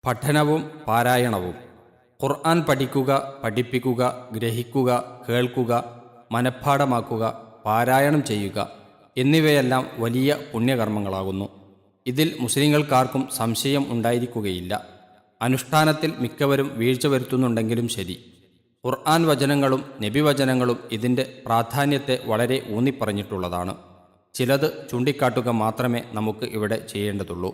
പഠനവും പാരായണവും. ഖുർആൻ പഠിക്കുക, പഠിപ്പിക്കുക, ഗ്രഹിക്കുക, കേൾക്കുക, മനഃപ്പാഠമാക്കുക, പാരായണം ചെയ്യുക എന്നിവയെല്ലാം വലിയ പുണ്യകർമ്മങ്ങളാകുന്നു. ഇതിൽ മുസ്ലിങ്ങൾക്കാർക്കും സംശയം ഉണ്ടായിരിക്കുകയില്ല. അനുഷ്ഠാനത്തിൽ മിക്കവരും വീഴ്ച വരുത്തുന്നുണ്ടെങ്കിലും ശരി, ഖുർആൻ വചനങ്ങളും നബിവചനങ്ങളും ഇതിൻ്റെ പ്രാധാന്യത്തെ വളരെ ഊന്നിപ്പറഞ്ഞിട്ടുള്ളതാണ്. ചിലത് ചൂണ്ടിക്കാട്ടുക മാത്രമേ നമുക്ക് ഇവിടെ ചെയ്യേണ്ടതുള്ളൂ.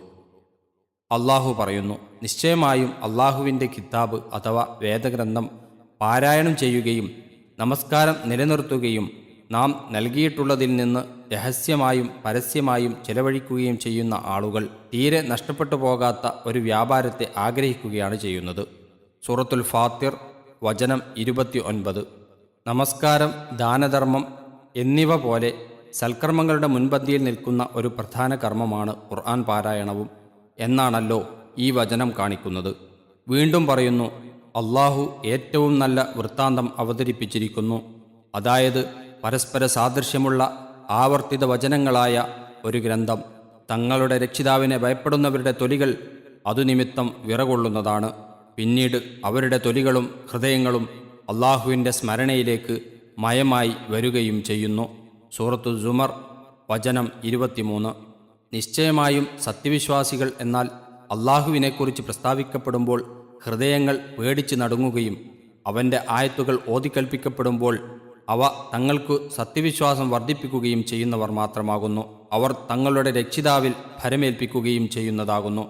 അള്ളാഹു പറയുന്നു, നിശ്ചയമായും അള്ളാഹുവിൻ്റെ കിതാബ് അഥവാ വേദഗ്രന്ഥം പാരായണം ചെയ്യുകയും നമസ്കാരം നിലനിർത്തുകയും നാം നൽകിയിട്ടുള്ളതിൽ നിന്ന് രഹസ്യമായും പരസ്യമായും ചെലവഴിക്കുകയും ചെയ്യുന്ന ആളുകൾ തീരെ നഷ്ടപ്പെട്ടു പോകാത്ത ഒരു വ്യാപാരത്തെ ആഗ്രഹിക്കുകയാണ് ചെയ്യുന്നത്. സൂറത്തുൽ ഫാത്തിർ വചനം 29. നമസ്കാരം, ദാനധർമ്മം എന്നിവ പോലെ സൽക്കർമ്മങ്ങളുടെ മുൻപന്തിയിൽ നിൽക്കുന്ന ഒരു പ്രധാന കർമ്മമാണ് ഖുർആൻ പാരായണവും എന്നാണല്ലോ ഈ വചനം കാണിക്കുന്നത്. വീണ്ടും പറയുന്നു, അള്ളാഹു ഏറ്റവും നല്ല വൃത്താന്തം അവതരിപ്പിച്ചിരിക്കുന്നു. അതായത് പരസ്പര സാദൃശ്യമുള്ള ആവർത്തിത വചനങ്ങളായ ഒരു ഗ്രന്ഥം. തങ്ങളുടെ രക്ഷിതാവിനെ ഭയപ്പെടുന്നവരുടെ തൊലികൾ അതുനിമിത്തം വിറകൊള്ളുന്നതാണ്. പിന്നീട് അവരുടെ തൊലികളും ഹൃദയങ്ങളും അള്ളാഹുവിൻ്റെ സ്മരണയിലേക്ക് മയമായി വരികയും ചെയ്യുന്നു. സൂറത്തു സുമർ വചനം 23. നിശ്ചയമായും സത്യവിശ്വാസികൾ എന്നാൽ അള്ളാഹുവിനെക്കുറിച്ച് പ്രസ്താവിക്കപ്പെടുമ്പോൾ ഹൃദയങ്ങൾ പേടിച്ച് നടുങ്ങുകയും അവൻ്റെ ആയത്തുകൾ ഓതിക്കൽപ്പിക്കപ്പെടുമ്പോൾ അവ തങ്ങൾക്ക് സത്യവിശ്വാസം വർദ്ധിപ്പിക്കുകയും ചെയ്യുന്നവർ മാത്രമാകുന്നു. അവർ തങ്ങളുടെ രക്ഷിതാവിൽ ഭരമേൽപ്പിക്കുകയും ചെയ്യുന്നതാകുന്നു.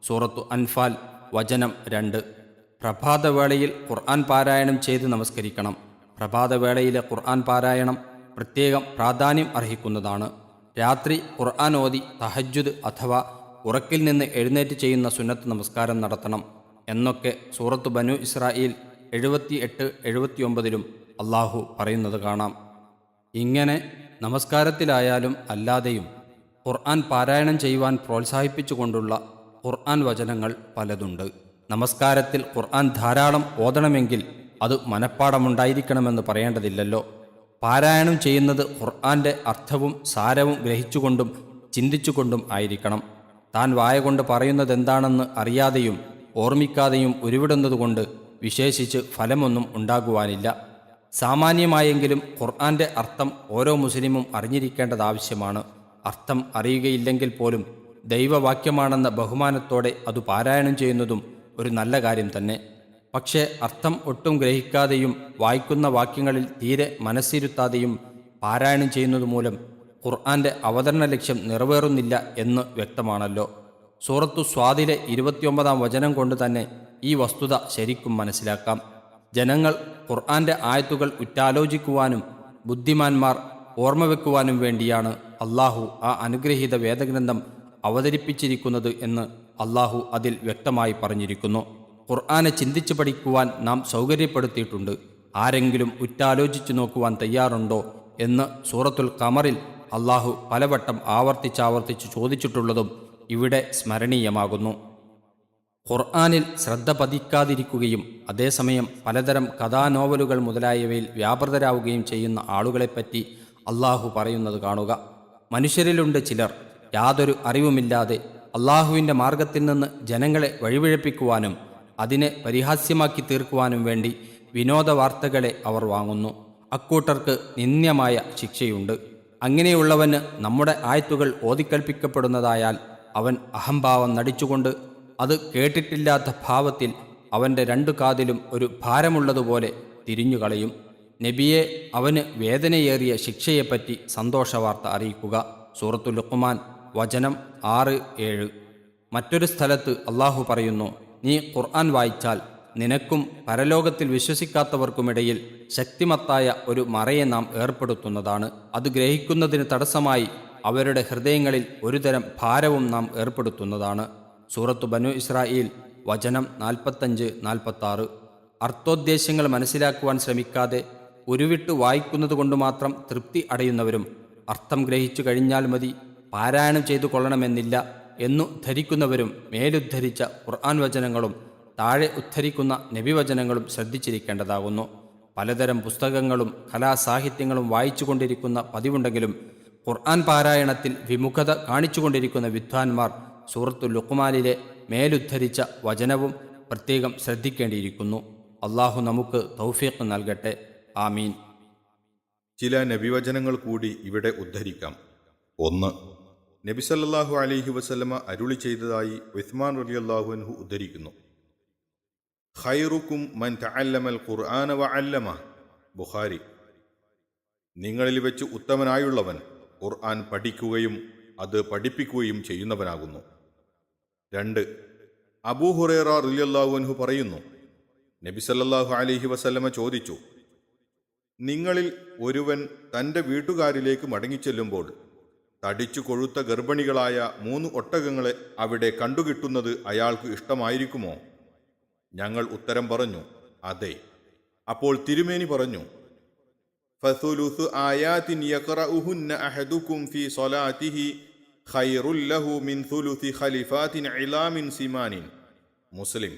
സൂറത്തു അൻഫാൽ വചനം 2. പ്രഭാതവേളയിൽ ഖുർആൻ പാരായണം ചെയ്ത് നമസ്കരിക്കണം. പ്രഭാതവേളയിലെ ഖുർആൻ പാരായണം പ്രത്യേകം പ്രാധാന്യം അർഹിക്കുന്നതാണ്. രാത്രി ഖുർആൻ ഓതി തഹജ്ജുദ് അഥവാ ഉറക്കിൽ നിന്ന് എഴുന്നേറ്റ് ചെയ്യുന്ന സുന്നത്ത് നമസ്കാരം നടത്തണം എന്നൊക്കെ സൂറത്ത് ബനു ഇസ്രായേൽ 78-79 അള്ളാഹു പറയുന്നത് കാണാം. ഇങ്ങനെ നമസ്കാരത്തിലായാലും അല്ലാതെയും ഖുർആൻ പാരായണം ചെയ്യുവാൻ പ്രോത്സാഹിപ്പിച്ചുകൊണ്ടുള്ള ഖുർആൻ വചനങ്ങൾ പലതുണ്ട്. നമസ്കാരത്തിൽ ഖുർആൻ ധാരാളം ഓതണമെങ്കിൽ അത് മനഃപ്പാഠമുണ്ടായിരിക്കണമെന്ന് പറയേണ്ടതില്ലല്ലോ. പാരായണം ചെയ്യുന്നത് ഖുർആൻ്റെ അർത്ഥവും സാരവും ഗ്രഹിച്ചുകൊണ്ടും ചിന്തിച്ചുകൊണ്ടും ആയിരിക്കണം. താൻ വായ കൊണ്ട് പറയുന്നതെന്താണെന്ന് അറിയാതെയും ഓർമ്മിക്കാതെയും ഉരുവിടുന്നതുകൊണ്ട് വിശേഷിച്ച് ഫലമൊന്നും ഉണ്ടാകുവാനില്ല. സാമാന്യമായെങ്കിലും ഖുർആൻ്റെ അർത്ഥം ഓരോ മുസ്ലിമും അറിഞ്ഞിരിക്കേണ്ടതാവശ്യമാണ്. അർത്ഥം അറിയുകയില്ലെങ്കിൽ പോലും ദൈവവാക്യമാണെന്ന ബഹുമാനത്തോടെ അത് പാരായണം ചെയ്യുന്നതും ഒരു നല്ല കാര്യം തന്നെ. പക്ഷേ അർത്ഥം ഒട്ടും ഗ്രഹിക്കാതെയും വായിക്കുന്ന വാക്യങ്ങളിൽ തീരെ മനസ്സിരുത്താതെയും പാരായണം ചെയ്യുന്നത് മൂലം ഖുർആൻ്റെ അവതരണ ലക്ഷ്യം നിറവേറുന്നില്ല എന്ന് വ്യക്തമാണല്ലോ. സൂറത്തു സ്വാദിലെ 29 വചനം കൊണ്ട് തന്നെ ഈ വസ്തുത ശരിക്കും മനസ്സിലാക്കാം. ജനങ്ങൾ ഖുർആൻ്റെ ആയത്തുകൾ ഉറ്റാലോചിക്കുവാനും ബുദ്ധിമാന്മാർ ഓർമ്മവെക്കുവാനും വേണ്ടിയാണ് അള്ളാഹു ആ അനുഗ്രഹീത വേദഗ്രന്ഥം അവതരിപ്പിച്ചിരിക്കുന്നത് എന്ന് അള്ളാഹു അതിൽ വ്യക്തമായി പറഞ്ഞിരിക്കുന്നു. ഖുർആനെ ചിന്തിച്ച് പഠിക്കുവാൻ നാം സൗകര്യപ്പെടുത്തിയിട്ടുണ്ട്. ആരെങ്കിലും ഉറ്റാലോചിച്ചു നോക്കുവാൻ തയ്യാറുണ്ടോ എന്ന് സൂറത്തുൽ ഖമറിൽ അള്ളാഹു പലവട്ടം ആവർത്തിച്ചാവർത്തിച്ച് ചോദിച്ചിട്ടുള്ളതും ഇവിടെ സ്മരണീയമാകുന്നു. ഖുർആനിൽ ശ്രദ്ധ പതിക്കാതിരിക്കുകയും അതേസമയം പലതരം കഥാനോവലുകൾ മുതലായവയിൽ വ്യാപൃതരാവുകയും ചെയ്യുന്ന ആളുകളെപ്പറ്റി അള്ളാഹു പറയുന്നത് കാണുക. മനുഷ്യരിലുണ്ട് ചിലർ യാതൊരു അറിവുമില്ലാതെ അള്ളാഹുവിൻ്റെ മാർഗത്തിൽ നിന്ന് ജനങ്ങളെ വഴിപിഴപ്പിക്കുവാനും അതിനെ പരിഹാസ്യമാക്കി തീർക്കുവാനും വേണ്ടി വിനോദ വാർത്തകളെ അവർ വാങ്ങുന്നു. അക്കൂട്ടർക്ക് നിന്ദ്യമായ ശിക്ഷയുണ്ട്. അങ്ങനെയുള്ളവന് നമ്മുടെ ആയത്തുകൾ ഓതിക്കൽപ്പിക്കപ്പെടുന്നതായാൽ അവൻ അഹംഭാവം നടിച്ചുകൊണ്ട് അത് കേട്ടിട്ടില്ലാത്ത ഭാവത്തിൽ അവൻ്റെ 2 കാതിലും ഒരു ഭാരമുള്ളതുപോലെ തിരിഞ്ഞുകളയും. നബിയെ, അവന് വേദനയേറിയ ശിക്ഷയെപ്പറ്റി സന്തോഷവാർത്ത അറിയിക്കുക. സൂറത്തു ലുഖ്മാൻ വചനം 6-7. മറ്റൊരു സ്ഥലത്ത് അള്ളാഹു പറയുന്നു, നീ ഖുർആൻ വായിച്ചാൽ നിനക്കും പരലോകത്തിൽ വിശ്വസിക്കാത്തവർക്കുമിടയിൽ ശക്തിമത്തായ ഒരു മറയെ നാം ഏർപ്പെടുത്തുന്നതാണ്. അത് ഗ്രഹിക്കുന്നതിന് തടസ്സമായി അവരുടെ ഹൃദയങ്ങളിൽ ഒരുതരം ഭാരവും നാം ഏർപ്പെടുത്തുന്നതാണ്. സൂറത്തു ബനു ഇസ്രായേൽ വചനം 45-46. അർത്ഥോദ്ദേശങ്ങൾ മനസ്സിലാക്കുവാൻ ശ്രമിക്കാതെ ഉരുവിട്ട് വായിക്കുന്നത് കൊണ്ട് മാത്രം തൃപ്തി അടയുന്നവരും അർത്ഥം ഗ്രഹിച്ചു കഴിഞ്ഞാൽ മതി, പാരായണം ചെയ്തു കൊള്ളണമെന്നില്ല എന്നു ധരിക്കുന്നവരും മേലുദ്ധരിച്ച ഖുർആൻ വചനങ്ങളും താഴെ ഉദ്ധരിക്കുന്ന നബിവചനങ്ങളും ശ്രദ്ധിച്ചിരിക്കേണ്ടതാകുന്നു. പലതരം പുസ്തകങ്ങളും കലാസാഹിത്യങ്ങളും വായിച്ചുകൊണ്ടിരിക്കുന്ന പതിവുണ്ടെങ്കിലും ഖുർആൻ പാരായണത്തിൽ വിമുഖത കാണിച്ചുകൊണ്ടിരിക്കുന്ന വിദ്വാൻമാർ സൂറത്തു ലുഖ്മാനിലെ മേലുദ്ധരിച്ച വചനവും പ്രത്യേകം ശ്രദ്ധിക്കേണ്ടിയിരിക്കുന്നു. അള്ളാഹു നമുക്ക് തൗഫീഖ് നൽകട്ടെ. ആമീൻ. ചില നബിവചനങ്ങൾ കൂടി ഇവിടെ ഉദ്ധരിക്കാം. 1. നബി സല്ലല്ലാഹു അലൈഹി വസല്ലമ അരുളി ചെയ്തതായി ഉസ്മാൻ റളിയല്ലാഹു അൻഹു ഉദ്ധരിക്കുന്നു. ഖൈറുക്കും മൻ തഅല്ലമൽ ഖുർആന വഅല്ലമഹ്. ബുഖാരി. നിങ്ങളിൽ വെച്ച് ഉത്തമനായുള്ളവൻ ഖുർആൻ പഠിക്കുകയും അത് പഠിപ്പിക്കുകയും ചെയ്യുന്നവനാകുന്നു. 2. അബൂ ഹുറൈറ റളിയല്ലാഹു അൻഹു പറയുന്നു, നബി സല്ലല്ലാഹു അലൈഹി വസല്ലമ ചോദിച്ചു, നിങ്ങളിൽ ഒരുവൻ തൻ്റെ വീട്ടുകാരിലേക്ക് മടങ്ങിച്ചെല്ലുമ്പോൾ തടിച്ചു കൊഴുത്ത ഗർഭിണികളായ 3 ഒട്ടകങ്ങളെ അവിടെ കണ്ടുകിട്ടുന്നത് അയാൾക്ക് ഇഷ്ടമായിരിക്കുമോ? ഞങ്ങൾ ഉത്തരം പറഞ്ഞു, അതെ. അപ്പോൾ തിരുമേനി പറഞ്ഞു, ഫസുലുസു ആയാതിൻ യഖറഉഹുന്ന അഹദുകും ഫീ സ്വലാത്തിഹി ഖൈറുൽ ലഹു മിൻ സുലുസി ഖലിഫാത്തിൻ ഇലാമിൻ സിമാനിൻ. മുസ്ലിം.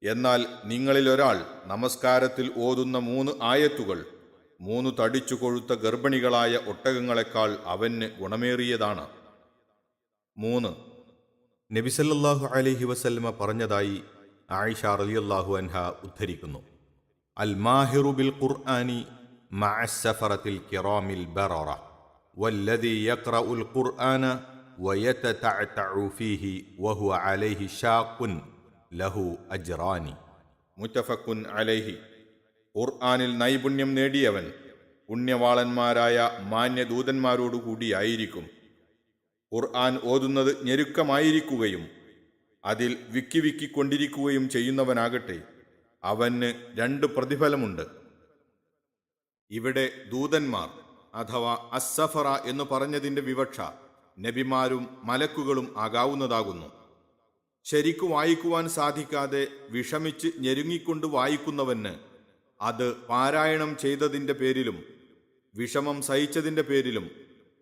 എന്നാൽ നിങ്ങളിൽ ഒരാൾ നമസ്കാരത്തിൽ ഓതുന്ന 3 ആയത്തുകൾ 3 തടിച്ചു കൊഴുത്ത ഗർഭിണികളായ ഒട്ടകങ്ങളെക്കാൾ അവന് ഗുണമേറിയതാണ്. 3. നബി സല്ലല്ലാഹു അലൈഹി വസല്ലമ പറഞ്ഞതായി ആയിഷ റളിയല്ലാഹു അൻഹ ഉദ്ധരിക്കുന്നു, അൽ മാഹിറു ബിൽ ഖുർആനി മഅസ് സഫറത്തിൽ കിറാമിൽ ബററ വല്ലദീ യഖറഉൽ ഖുർആന വയതതഅതഉ ഫീഹി വഹുവ അലൈഹി ഷാഖുൻ ലഹു അജ്റാനി. മുത്തഫഖുൻ അലൈഹി. ഖുർആനിൽ നൈപുണ്യം നേടിയവൻ പുണ്യവാളന്മാരായ മാന്യദൂതന്മാരോടുകൂടിയായിരിക്കും. ഖുർആൻ ഓതുന്നത് ഞെരുക്കമായിരിക്കുകയും അതിൽ വിക്കിക്കൊണ്ടിരിക്കുകയും ചെയ്യുന്നവനാകട്ടെ, അവന് 2 പ്രതിഫലമുണ്ട്. ഇവിടെ ദൂതന്മാർ അഥവാ അസ്സഫറ എന്നു പറഞ്ഞതിൻ്റെ വിവക്ഷ നബിമാരും മലക്കുകളും ആകാവുന്നതാകുന്നു. ശരിക്കു വായിക്കുവാൻ സാധിക്കാതെ വിഷമിച്ച് ഞെരുങ്ങിക്കൊണ്ട് വായിക്കുന്നവന് അത് പാരായണം ചെയ്തതിൻ്റെ പേരിലും വിഷമം സഹിച്ചതിൻ്റെ പേരിലും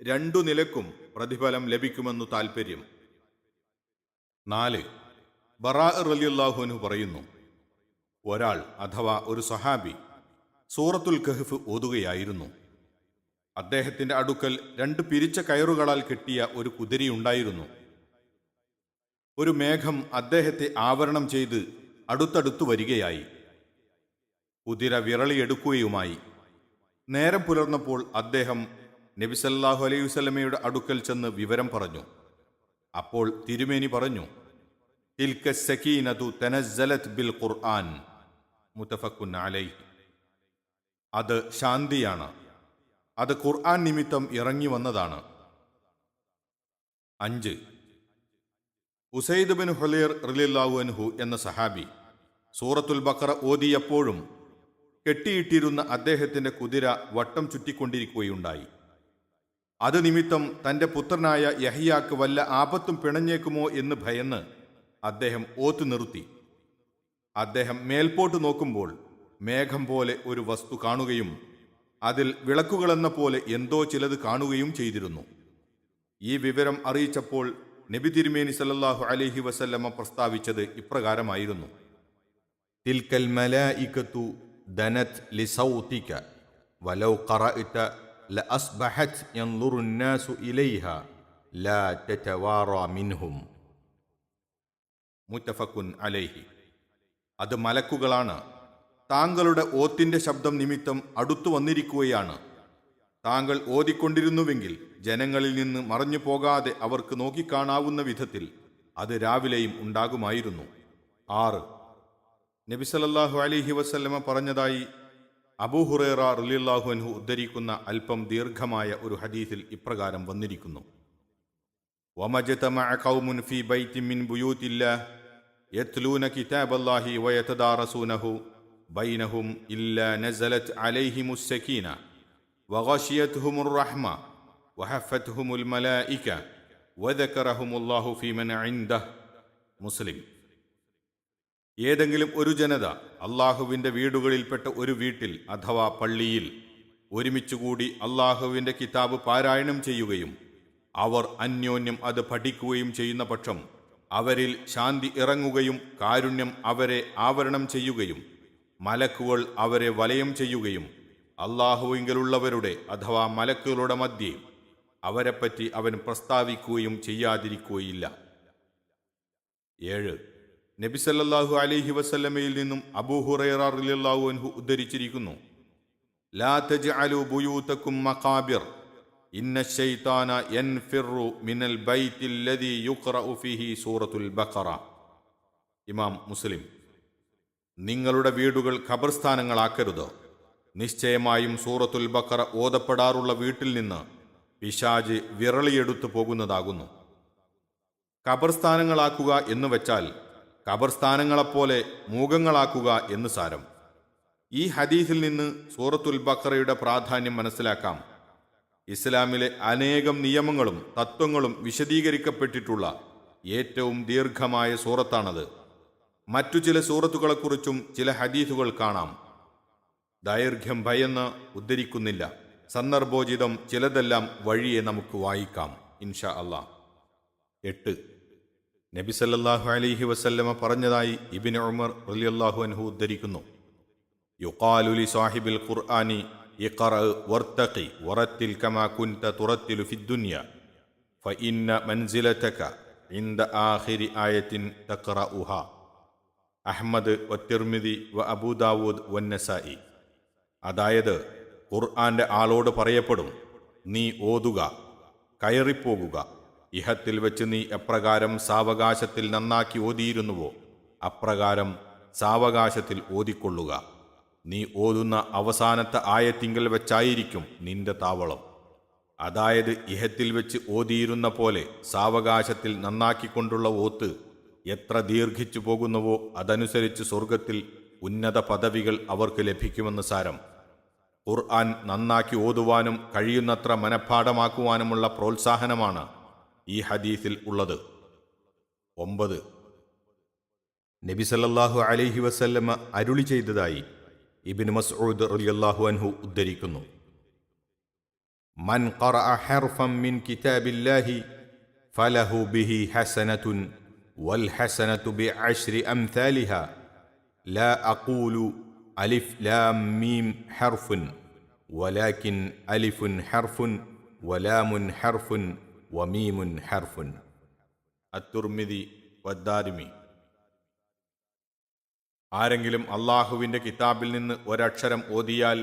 2 നിലക്കും പ്രതിഫലം ലഭിക്കുമെന്നു താൽപ്പര്യം. 4. ബറാ റളിയല്ലാഹു അൻഹു പറയുന്നു, ഒരാൾ അഥവാ ഒരു സഹാബി സൂറത്തുൽ കഹ്ഫ് ഓതുകയായിരുന്നു. അദ്ദേഹത്തിൻ്റെ അടുക്കൽ 2 പിരിച്ച കയറുകളാൽ കെട്ടിയ ഒരു കുതിരയുണ്ടായിരുന്നു. ഒരു മേഘം അദ്ദേഹത്തെ ആവരണം ചെയ്ത് അടുത്തടുത്തു വരികയായി. കുതിര വിറളിയെടുക്കുകയുമായി. നേരം പുലർന്നപ്പോൾ അദ്ദേഹം നബി സല്ലല്ലാഹു അലൈഹി വസല്ലമയുടെ അടുക്കൽ ചെന്ന് വിവരം പറഞ്ഞു. അപ്പോൾ തിരുമേനി പറഞ്ഞു, തിൽക സകീനതു തനസ്സലത് ബിൽ ഖുർആൻ. മുത്തഫഖുൻ അലൈഹി. അത് ശാന്തിയാണ്, അത് ഖുർആൻ നിമിത്തം ഇറങ്ങി വന്നതാണ്. 5. ഉസൈദ് ബിൻ ഹുലൈർ റളിയല്ലാഹു അൻഹു എന്ന സഹാബി സൂറത്തുൽ ബഖറ ഓതിയപ്പോഴും കെട്ടിയിട്ടിരുന്ന അദ്ദേഹത്തിന്റെ കുതിര വട്ടം ചുറ്റിക്കൊണ്ടിരിക്കുകയുണ്ടായി. അത് നിമിത്തം തന്റെ പുത്രനായ യഹ്യാക്ക് വല്ല ആപത്തും പിണഞ്ഞേക്കുമോ എന്ന് ഭയന്ന് അദ്ദേഹം ഓത്തു നിർത്തി. അദ്ദേഹം മേൽപോട്ട് നോക്കുമ്പോൾ മേഘം പോലെ ഒരു വസ്തു കാണുകയും അതിൽ വിളക്കുകളെന്ന പോലെ എന്തോ ചിലത് കാണുകയും ചെയ്തിരുന്നു. ഈ വിവരം അറിയിച്ചപ്പോൾ നബി തിരുമേനി സല്ലല്ലാഹു അലൈഹി വസല്ലമ പ്രസ്താവിച്ചത് ഇപ്രകാരമായിരുന്നു, തിൽക്കൽ മലായികതു ദനത് ലിസൗതിക വലൗ ഖറഅത ലഅസ്ബഹത് യൻദുറു الناس ഇലൈഹാ ലാ തതവാറാ മിൻഹും. മുത്തഫഖുൻ അലൈഹി. അത് മലക്കുകളാണ്. താങ്കളുടെ ഓത്തിന്റെ ശബ്ദം നിമിത്തം അടുത്തു വന്നിരിക്കുകയാണ്. താങ്കൾ ഓതിക്കൊണ്ടിരുന്നുവെങ്കിൽ ജനങ്ങളിൽ നിന്ന് മറഞ്ഞു പോകാതെ അവർക്ക് നോക്കിക്കാണാവുന്ന വിധത്തിൽ അത് രാവിലെയും ഉണ്ടാകുമായിരുന്നു. 6. നബി സല്ലല്ലാഹു അലൈഹി വസല്ലമ പറഞ്ഞതായി അബൂ ഹുറൈറ റളിയല്ലാഹു അൻഹു ഉദ്ധരിക്കുന്ന അല്പം ദീർഘമായ ഒരു ഹദീസിൽ ഇപ്രകാരം വന്നിരിക്കുന്നു, വമജ്തമഅ ഖൗമുൻ ഫീ ബൈത്തിൻ മിൻ ബുയൂത്തില്ലാഹ് യത്ലൂന കിതാബല്ലാഹി വയതദാറസൂനഹു ബൈനഹും ഇല്ലാ നസലത് അലൈഹിമുസ് സകീന വഗശിയത്ഹുമുർ റഹ്മ വഹഫത്ഹുമുൽ മലായിക വദകറഹുമുല്ലാഹു ഫീമൻ ഇൻദഹ്. മുസ്ലിം. ഏതെങ്കിലും ഒരു ജനത അള്ളാഹുവിൻ്റെ വീടുകളിൽപ്പെട്ട ഒരു വീട്ടിൽ അഥവാ പള്ളിയിൽ ഒരുമിച്ചുകൂടി അള്ളാഹുവിൻ്റെ കിതാബ് പാരായണം ചെയ്യുകയും അവർ അന്യോന്യം അത് പഠിക്കുകയും ചെയ്യുന്ന പക്ഷം അവരിൽ ശാന്തി ഇറങ്ങുകയും കാരുണ്യം അവരെ ആവരണം ചെയ്യുകയും മലക്കുകൾ അവരെ വലയം ചെയ്യുകയും അള്ളാഹുവിങ്കലുള്ളവരുടെ അഥവാ മലക്കുകളുടെ മധ്യേ അവരെപ്പറ്റി അവൻ പ്രസ്താവിക്കുകയും ചെയ്യാതിരിക്കുകയില്ല. 7. നബി സല്ലല്ലാഹു അലൈഹി വസല്ലമയിൽ നിന്നും അബൂ ഹുറൈറ റളിയല്ലാഹു അൻഹു ഉദ്ധരിച്ചിരിക്കുന്നു, ലാ തജ്അലു ബുയൂതകും മഖാബിർ ഇന്ന ശൈത്താന യൻഫിറു മിനൽ ബൈത്തിൽ ലദീ യുഖറഉ ഫീഹി സൂറത്തുൽ ബഖറ. ഇമാം മുസ്ലിം. നിങ്ങളുടെ വീടുകൾ ഖബർസ്ഥാനങ്ങളാക്കരുത്. നിശ്ചയമായും സൂറത്തുൽ ബഖറ ഓതപ്പെടാറുള്ള വീട്ടിൽ നിന്ന് പിശാച് വിറളിയെടുത്തു പോകുന്നതാകുന്നു. ഖബർസ്ഥാനങ്ങളാക്കുക എന്ന് വെച്ചാൽ ഖബർസ്ഥാനങ്ങളെപ്പോലെ മൂകങ്ങളാക്കുക എന്ന് സാരം. ഈ ഹദീസിൽ നിന്ന് സൂറത്തുൽ ബഖറയുടെ പ്രാധാന്യം മനസ്സിലാക്കാം. ഇസ്ലാമിലെ അനേകം നിയമങ്ങളും തത്വങ്ങളും വിശദീകരിക്കപ്പെട്ടിട്ടുള്ള ഏറ്റവും ദീർഘമായ സൂറത്താണത്. മറ്റു ചില സൂറത്തുകളെക്കുറിച്ചും ചില ഹദീസുകൾ കാണാം. ദൈർഘ്യം ഭയന്ന് ഉദ്ധരിക്കുന്നില്ല. സന്ദർഭോചിതം ചിലതെല്ലാം വഴിയെ നമുക്ക് വായിക്കാം ഇൻഷാ അല്ലാഹ്. 8. നബി സല്ലല്ലാഹു അലൈഹി വസല്ലമ പറഞ്ഞതായി ഇബ്നു ഉമർ റളിയല്ലാഹു അൻഹു ഉദ്ധരിക്കുന്നു, യുഖാലു ലി സാഹിബിൽ ഖുർആനി ഇഖ്റ വർതഖി വറത്തിൽ കമാ കുൻത തുറത്തിലു ഫിദ്ദുനിയ ഫഇന്ന മൻസിലതക ഇൻദ ആഖിരി ആയത്തിൻ തഖറഉഹ. അഹ്മദ് വത്തിർമിദി വ അബൂ ദാവൂദ് വന്നസായി. അതായത്, ഖുർആന്റെ ആളോട് പറയപ്പെടും, നീ ഓതുക, കയറിപ്പോകുക. ഇഹത്തിൽ വെച്ച് നീ എപ്രകാരം സാവകാശത്തിൽ നന്നാക്കി ഓതിയിരുന്നുവോ അപ്രകാരം സാവകാശത്തിൽ ഓതിക്കൊള്ളുക. നീ ഓതുന്ന അവസാനത്തെ ആയത്തിങ്കൽ വെച്ചായിരിക്കും നിന്റെ താവളം. അതായത്, ഇഹത്തിൽ വെച്ച് ഓതിയിരുന്ന പോലെ സാവകാശത്തിൽ നന്നാക്കിക്കൊണ്ടുള്ള ഓത്ത് എത്ര ദീർഘിച്ചു പോകുന്നുവോ അതനുസരിച്ച് സ്വർഗത്തിൽ ഉന്നത പദവികൾ അവർക്ക് ലഭിക്കുമെന്ന് സാരം. ഖുർആൻ നന്നാക്കി ഓതുവാനും കഴിയുന്നത്ര മനഃപ്പാഠമാക്കുവാനുമുള്ള പ്രോത്സാഹനമാണ് ഈ ഹദീസിൽ ഉള്ളത്. 9. നബി സല്ലല്ലാഹു അലൈഹി വസല്ലമ അരുളി ചെയ്തതായി ഇബ്നു മസ്ഊദ് റളിയല്ലാഹു അൻഹു ഉദ്ധരിക്കുന്നു, മൻ ഖറഅ ഹർഫൻ മിൻ കിതാബില്ലാഹി ഫലഹു ബിഹി ഹസനത്തുൻ വൽ ഹസനത്തു ബിഅശ്രി അംസാലിഹാ ലാ അഖൂലു അലിഫ് ലാം മീം ഹർഫുൻ വലാകിൻ അലിഫുൻ ഹർഫുൻ വലാമുൻ ഹർഫുൻ വമീമുൻ ഹർഫുൻ. അത്തുർമിദി വദ്ദാരിമി. ആരെങ്കിലും അള്ളാഹുവിൻ്റെ കിതാബിൽ നിന്ന് ഒരക്ഷരം ഓതിയാൽ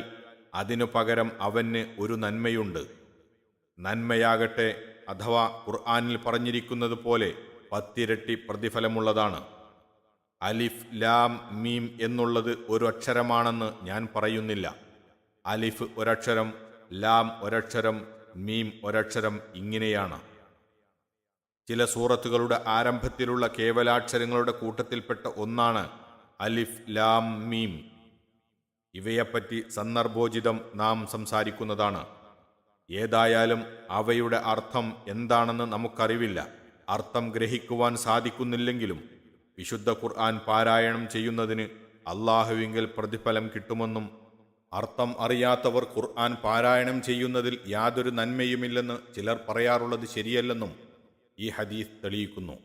അതിനു പകരം അവന് ഒരു നന്മയുണ്ട്. നന്മയാകട്ടെ, അഥവാ ഖുർആനിൽ പറഞ്ഞിരിക്കുന്നത് പോലെ 10 ഇരട്ടി പ്രതിഫലമുള്ളതാണ്. അലിഫ് ലാം മീം എന്നുള്ളത് ഒരു അക്ഷരമാണെന്ന് ഞാൻ പറയുന്നില്ല. അലിഫ് ഒരക്ഷരം, ലാം ഒരക്ഷരം, മീം ഒരക്ഷരം, ഇങ്ങനെയാണ്. ചില സൂറത്തുകളുടെ ആരംഭത്തിലുള്ള കേവലാക്ഷരങ്ങളുടെ കൂട്ടത്തിൽപ്പെട്ട ഒന്നാണ് അലിഫ് ലാം മീം. ഇവയെപ്പറ്റി സന്ദർഭോചിതം നാം സംസാരിക്കുന്നതാണ്. ഏതായാലും അവയുടെ അർത്ഥം എന്താണെന്ന് നമുക്കറിവില്ല. അർത്ഥം ഗ്രഹിക്കുവാൻ സാധിക്കുന്നില്ലെങ്കിലും വിശുദ്ധ ഖുർആൻ പാരായണം ചെയ്യുന്നതിന് അള്ളാഹുവിങ്കൽ പ്രതിഫലം കിട്ടുമെന്നും അർത്ഥം അറിയാത്തവർ ഖുർആൻ പാരായണം ചെയ്യുന്നതിൽ യാതൊരു നന്മയുമില്ലെന്ന് ചിലർ പറയാറുള്ളത് ശരിയല്ലെന്നും ഈ ഹദീസ് തെളിയിക്കുന്നു.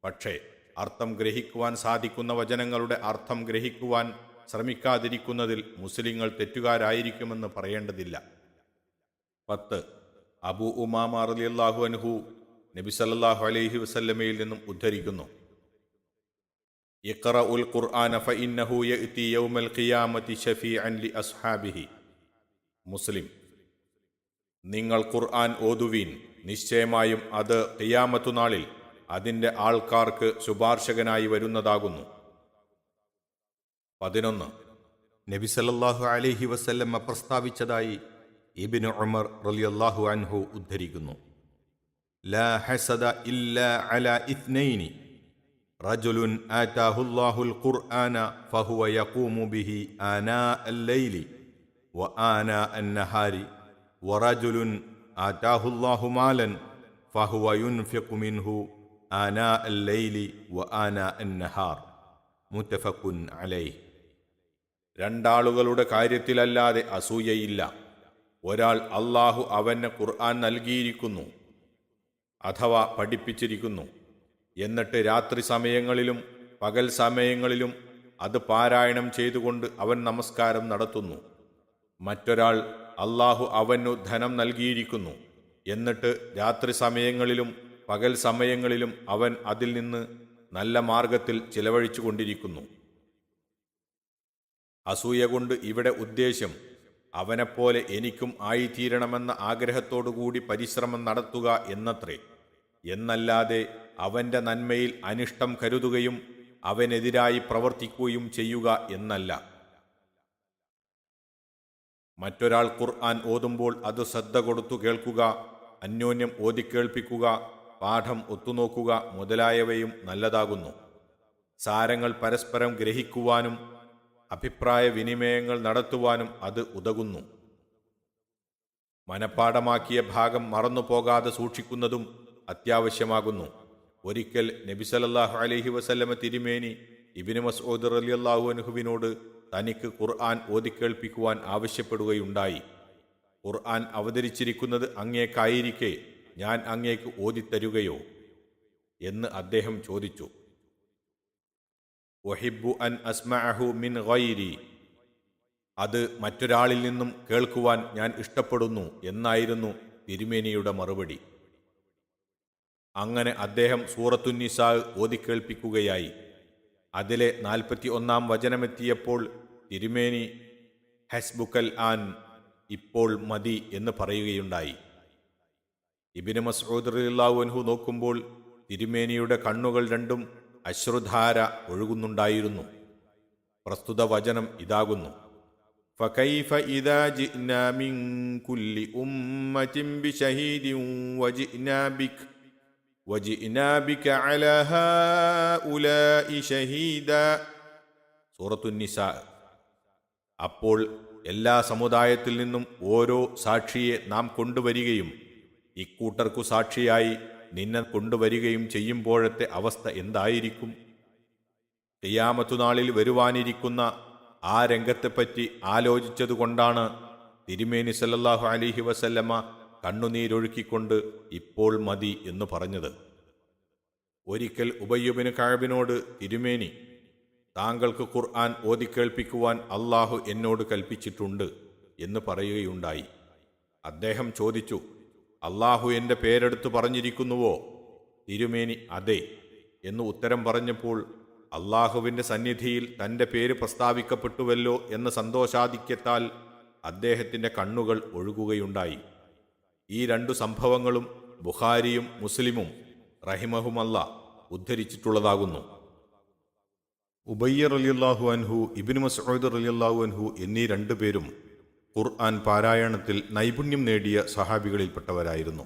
പക്ഷേ അർത്ഥം ഗ്രഹിക്കുവാൻ സാധിക്കുന്ന വചനങ്ങളുടെ അർത്ഥം ഗ്രഹിക്കുവാൻ ശ്രമിക്കാതിരിക്കുന്നതിൽ മുസ്ലിങ്ങൾ തെറ്റുകാരായിരിക്കുമെന്ന് പറയേണ്ടതില്ല. 10. അബൂ ഉമാമ റളിയല്ലാഹു അൻഹു നബി സല്ലല്ലാഹു അലൈഹി വസല്ലമയിൽ നിന്നും ഉദ്ധരിക്കുന്നു, ഇഖ്റഉൽ ഖുർആന ഫഇന്നഹു യഅതി യൗമൽ ഖിയാമത്തി ശഫീഅൻ ലി അസ്ഹാബിഹി. മുസ്ലിം. നിങ്ങൾ ഖുർആൻ ഓതുവീൻ, നിശ്ചയമായും അത് ഖിയാമത്തു നാളിൽ അതിൻ്റെ ആൾക്കാർക്ക് ശുപാർശകനായി വരുന്നതാകുന്നു. 11. നബി സല്ലല്ലാഹു അലൈഹി വസല്ലമ പ്രസ്താവിച്ചതായി ഇബ്നു ഉമർ റളിയല്ലാഹു അൻഹു ഉദ്ധരിക്കുന്നു, ലാ ഹസദ ഇല്ലാ അലാ ഇത്നൈനി റജുലുൻ ആതാഹുല്ലാഹുൽ ഖുർആന ഫഹുവ യഖൂമു ബിഹി ആനാ അൽ-ലൈലി വ ആനാ അൻ-നഹാരി വറജുലുൻ ആതാഹുല്ലാഹു മാലൻ ഫഹുവ യുൻഫിഖു മിൻഹു ആനാ അൽ-ലൈലി വ ആനാ അൻ-നഹാർ. മുത്തഫഖുൻ അലൈഹി. രണ്ടാളുകളുടെ കാര്യത്തിലല്ലാതെ അസൂയയില്ല. ഒരാൾ അള്ളാഹു അവന് ഖുർആൻ നൽകിയിരിക്കുന്നു അഥവാ പഠിപ്പിച്ചിരിക്കുന്നു, എന്നിട്ട് രാത്രി സമയങ്ങളിലും പകൽ സമയങ്ങളിലും അത് പാരായണം ചെയ്തുകൊണ്ട് അവൻ നമസ്കാരം നടത്തുന്നു. മറ്റൊരാൾ അള്ളാഹു അവനു ധനം നൽകിയിരിക്കുന്നു, എന്നിട്ട് രാത്രി സമയങ്ങളിലും പകൽ സമയങ്ങളിലും അവൻ അതിൽ നിന്ന് നല്ല മാർഗത്തിൽ ചിലവഴിച്ചു കൊണ്ടിരിക്കുന്നു. അസൂയ കൊണ്ട് ഇവിടെ ഉദ്ദേശ്യം അവനെപ്പോലെ എനിക്കും ആയിത്തീരണമെന്ന ആഗ്രഹത്തോടുകൂടി പരിശ്രമം നടത്തുക എന്നത്രേ, എന്നല്ലാതെ അവന്റെ നന്മയിൽ അനിഷ്ടം കരുതുകയും അവനെതിരായി പ്രവർത്തിക്കുകയും ചെയ്യുക എന്നല്ല. മറ്റൊരാൾ ഖുർആൻ ഓതുമ്പോൾ അത് ശ്രദ്ധ കൊടുത്തു കേൾക്കുക, അന്യോന്യം ഓതിക്കേൾപ്പിക്കുക, പാഠം ഒത്തുനോക്കുക മുതലായവയും നല്ലതാകുന്നു. സാരങ്ങൾ പരസ്പരം ഗ്രഹിക്കുവാനും അഭിപ്രായ വിനിമയങ്ങൾ നടത്തുവാനും അത് ഉതകുന്നു. മനപ്പാഠമാക്കിയ ഭാഗം മറന്നുപോകാതെ സൂക്ഷിക്കുന്നതും അത്യാവശ്യമാകുന്നു. ഒരിക്കൽ നബി സല്ലല്ലാഹു അലൈഹി വസല്ലമ തിരുമേനി ഇബ്നു മസ്ഊദ് റളിയല്ലാഹു അൻഹുവിനോട് തനിക്ക് ഖുർആൻ ഓതിക്കേൾപ്പിക്കുവാൻ ആവശ്യപ്പെടുകയുണ്ടായി. ഖുർആൻ അവതരിച്ചിരിക്കുന്നത് അങ്ങേക്കായിരിക്കെ ഞാൻ അങ്ങേക്ക് ഓതിത്തരുകയോ എന്ന് അദ്ദേഹം ചോദിച്ചു. വഹിബ്ബു അൻ അസ്മഅഹു മിൻ ഗൈരി, അത് മറ്റൊരാളിൽ നിന്നും കേൾക്കുവാൻ ഞാൻ ഇഷ്ടപ്പെടുന്നു എന്നായിരുന്നു തിരുമേനിയുടെ മറുപടി. അങ്ങനെ അദ്ദേഹം സൂറത്തുന്നിസാ ഓതിക്കേൾപ്പിക്കുകയായി. അതിലെ 41-ാം വചനമെത്തിയപ്പോൾ തിരുമേനി ഹസ്ബുക്കൽ ആൻ, ഇപ്പോൾ മതി എന്ന് പറയുകയുണ്ടായി. ഇബ്നു മസ്ഊദ് റളിയല്ലാഹു അൻഹു നോക്കുമ്പോൾ തിരുമേനിയുടെ കണ്ണുകൾ രണ്ടും അശ്രുധാര ഒഴുകുന്നുണ്ടായിരുന്നു. പ്രസ്തുത വചനം ഇതാകുന്നു: ഫകൈഫ ഇദാ ജിഅ്നാ മിൻ കുല്ലി ഉമ്മത്തിൻ ബിശഹീദിൻ വജിഅ്നാ ബിക അലാ ഹൗലാഇ ഷഹീദാ. സൂറത്തുന്നിസാ. അപ്പോൾ എല്ലാ സമുദായത്തിൽ നിന്നും ഓരോ സാക്ഷിയെ നാം കൊണ്ടുവരികയും ഇക്കൂട്ടർക്കു സാക്ഷിയായി നിന്നെ കൊണ്ടുവരികയും ചെയ്യുമ്പോഴത്തെ അവസ്ഥ എന്തായിരിക്കും? ഖിയാമത്തു നാളിൽ വരുവാനിരിക്കുന്ന ആ രംഗത്തെപ്പറ്റി ആലോചിച്ചതുകൊണ്ടാണ് തിരുമേനി സല്ലല്ലാഹു അലൈഹി വസല്ലമ കണ്ണുനീരൊഴുക്കിക്കൊണ്ട് ഇപ്പോൾ മതി എന്ന് പറഞ്ഞത്. ഒരിക്കൽ ഉബയ്യ് ഇബ്നു കഅബിനോട് തിരുമേനി, താങ്കൾക്ക് ഖുർആൻ ഓതിക്കേൾപ്പിക്കുവാൻ അള്ളാഹു എന്നോട് കൽപ്പിച്ചിട്ടുണ്ട് എന്ന് പറയുകയുണ്ടായി. അദ്ദേഹം ചോദിച്ചു, അള്ളാഹു എൻ്റെ പേരെടുത്ത് പറഞ്ഞിരിക്കുന്നുവോ? തിരുമേനി അതെ എന്ന് ഉത്തരം പറഞ്ഞപ്പോൾ അള്ളാഹുവിൻ്റെ സന്നിധിയിൽ തൻ്റെ പേര് പ്രസ്താവിക്കപ്പെട്ടുവല്ലോ എന്ന സന്തോഷാധിക്യത്താൽ അദ്ദേഹത്തിൻ്റെ കണ്ണുകൾ ഒഴുകുകയുണ്ടായി. ഈ രണ്ടു സംഭവങ്ങളും ബുഖാരിയും മുസ്ലിമും റഹിമഹുമല്ല ഉദ്ധരിച്ചിട്ടുള്ളതാകുന്നു. ഉബയ്യ് റളിയല്ലാഹു അൻഹു, ഇബ്നു മസ്ഊദ് റളിയല്ലാഹു അൻഹു എന്നീ രണ്ടുപേരും ഖുർആൻ പാരായണത്തിൽ നൈപുണ്യം നേടിയ സഹാബികളിൽപ്പെട്ടവരായിരുന്നു.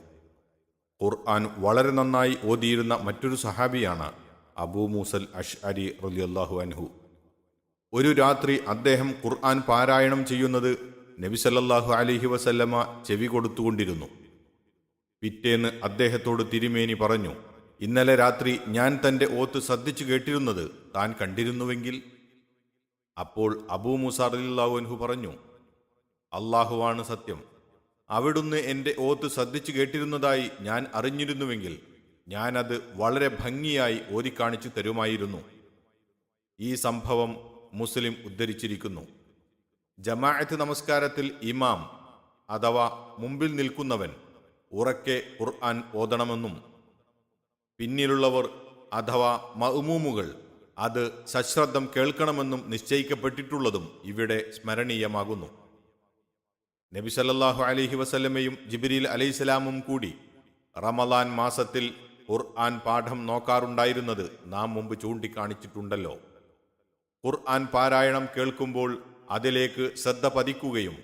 ഖുർആൻ വളരെ നന്നായി ഓതിയിരുന്ന മറ്റൊരു സഹാബിയാണ് അബൂ മൂസൽ അശ്അരി റളിയല്ലാഹു അൻഹു. ഒരു രാത്രി അദ്ദേഹം ഖുർആൻ പാരായണം ചെയ്യുന്നത് നബി സല്ലല്ലാഹു അലൈഹി വസല്ലമ ചെവി കൊടുത്തുകൊണ്ടിരുന്നു. പിറ്റേന്ന് അദ്ദേഹത്തോട് തിരുമേനി പറഞ്ഞു, ഇന്നലെ രാത്രി ഞാൻ തൻ്റെ ഓത്ത് ശ്രദ്ധിച്ചു കേട്ടിരുന്നത് താൻ കണ്ടിരുന്നുവെങ്കിൽ? അപ്പോൾ അബൂ മൂസ റളിയല്ലാഹു അൻഹു പറഞ്ഞു, അള്ളാഹുവാണ് സത്യം, അവിടുന്ന് എൻ്റെ ഓത്ത് ശ്രദ്ധിച്ചു കേട്ടിരുന്നതായി ഞാൻ അറിഞ്ഞിരുന്നുവെങ്കിൽ ഞാനത് വളരെ ഭംഗിയായി ഓതിക്കാണിച്ചു തരുമായിരുന്നു. ഈ സംഭവം മുസ്ലിം ഉദ്ധരിച്ചിരിക്കുന്നു. ജമാഅത്ത് നമസ്കാരത്തിൽ ഇമാം അഥവാ മുമ്പിൽ നിൽക്കുന്നവൻ ഉറക്കെ ഖുർആൻ ഓതണമെന്നും പിന്നിലുള്ളവർ അഥവാ മഅ്മൂമുകൾ അത് സശ്രദ്ധം കേൾക്കണമെന്നും നിശ്ചയിക്കപ്പെട്ടിട്ടുള്ളതും ഇവിടെ സ്മരണീയമാകുന്നു. നബി സല്ലല്ലാഹു അലൈഹി വസല്ലമയും ജിബ്രീൽ അലൈഹിസ്സലാമും കൂടി റമളാൻ മാസത്തിൽ ഖുർആൻ പാഠം നോക്കാറുണ്ടായിരുന്നത് നാം മുമ്പ് ചൂണ്ടിക്കാണിച്ചിട്ടുണ്ടല്ലോ. ഖുർആൻ പാരായണം കേൾക്കുമ്പോൾ അതിലേക്ക് ശ്രദ്ധ പതിക്കുകയും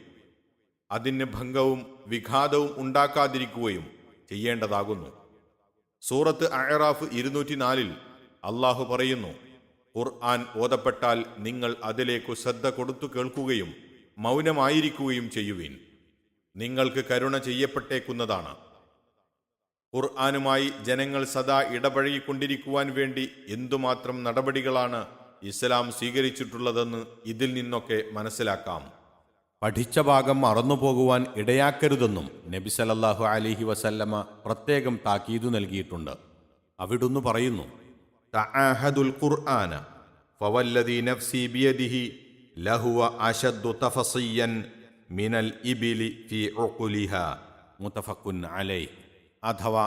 അതിന് ഭംഗവും വിഘാതവും ഉണ്ടാക്കാതിരിക്കുകയും ചെയ്യേണ്ടതാകുന്നു. സൂറത്ത് അഅറാഫ് 204 അള്ളാഹു പറയുന്നു, ഖുർആൻ ഓതപ്പെട്ടാൽ നിങ്ങൾ അതിലേക്കു ശ്രദ്ധ കൊടുത്തു കേൾക്കുകയും മൗനമായിരിക്കുകയും ചെയ്യുവിൻ, നിങ്ങൾക്ക് കരുണ ചെയ്യപ്പെട്ടേക്കുന്നതാണ്. ഖുർആനുമായി ജനങ്ങൾ സദാ ഇടപഴകിക്കൊണ്ടിരിക്കുവാൻ വേണ്ടി എന്തുമാത്രം നടപടികളാണ് ഇസ്ലാം സ്വീകരിച്ചിട്ടുള്ളതെന്ന് ഇതിൽ നിന്നൊക്കെ മനസ്സിലാക്കാം. പഠിച്ച ഭാഗം മറന്നുപോകുവാൻ ഇടയാക്കരുതെന്നും നബി സല്ലല്ലാഹു അലൈഹി വസല്ലമ പ്രത്യേകം താക്കീതു നൽകിയിട്ടുണ്ട്. അവിടുന്ന് പറയുന്നു, തആഹദുൽ ഖുർആന ഫവല്ലദീ നഫ്സി ബിയദിഹി ലഹുവ അശദ്ദു തഫസിയൻ മിനൽ ഇബിലി ഫീ ഉഖുലിഹാ മുത്തഫഖുൻ അലൈഹി. അഥവാ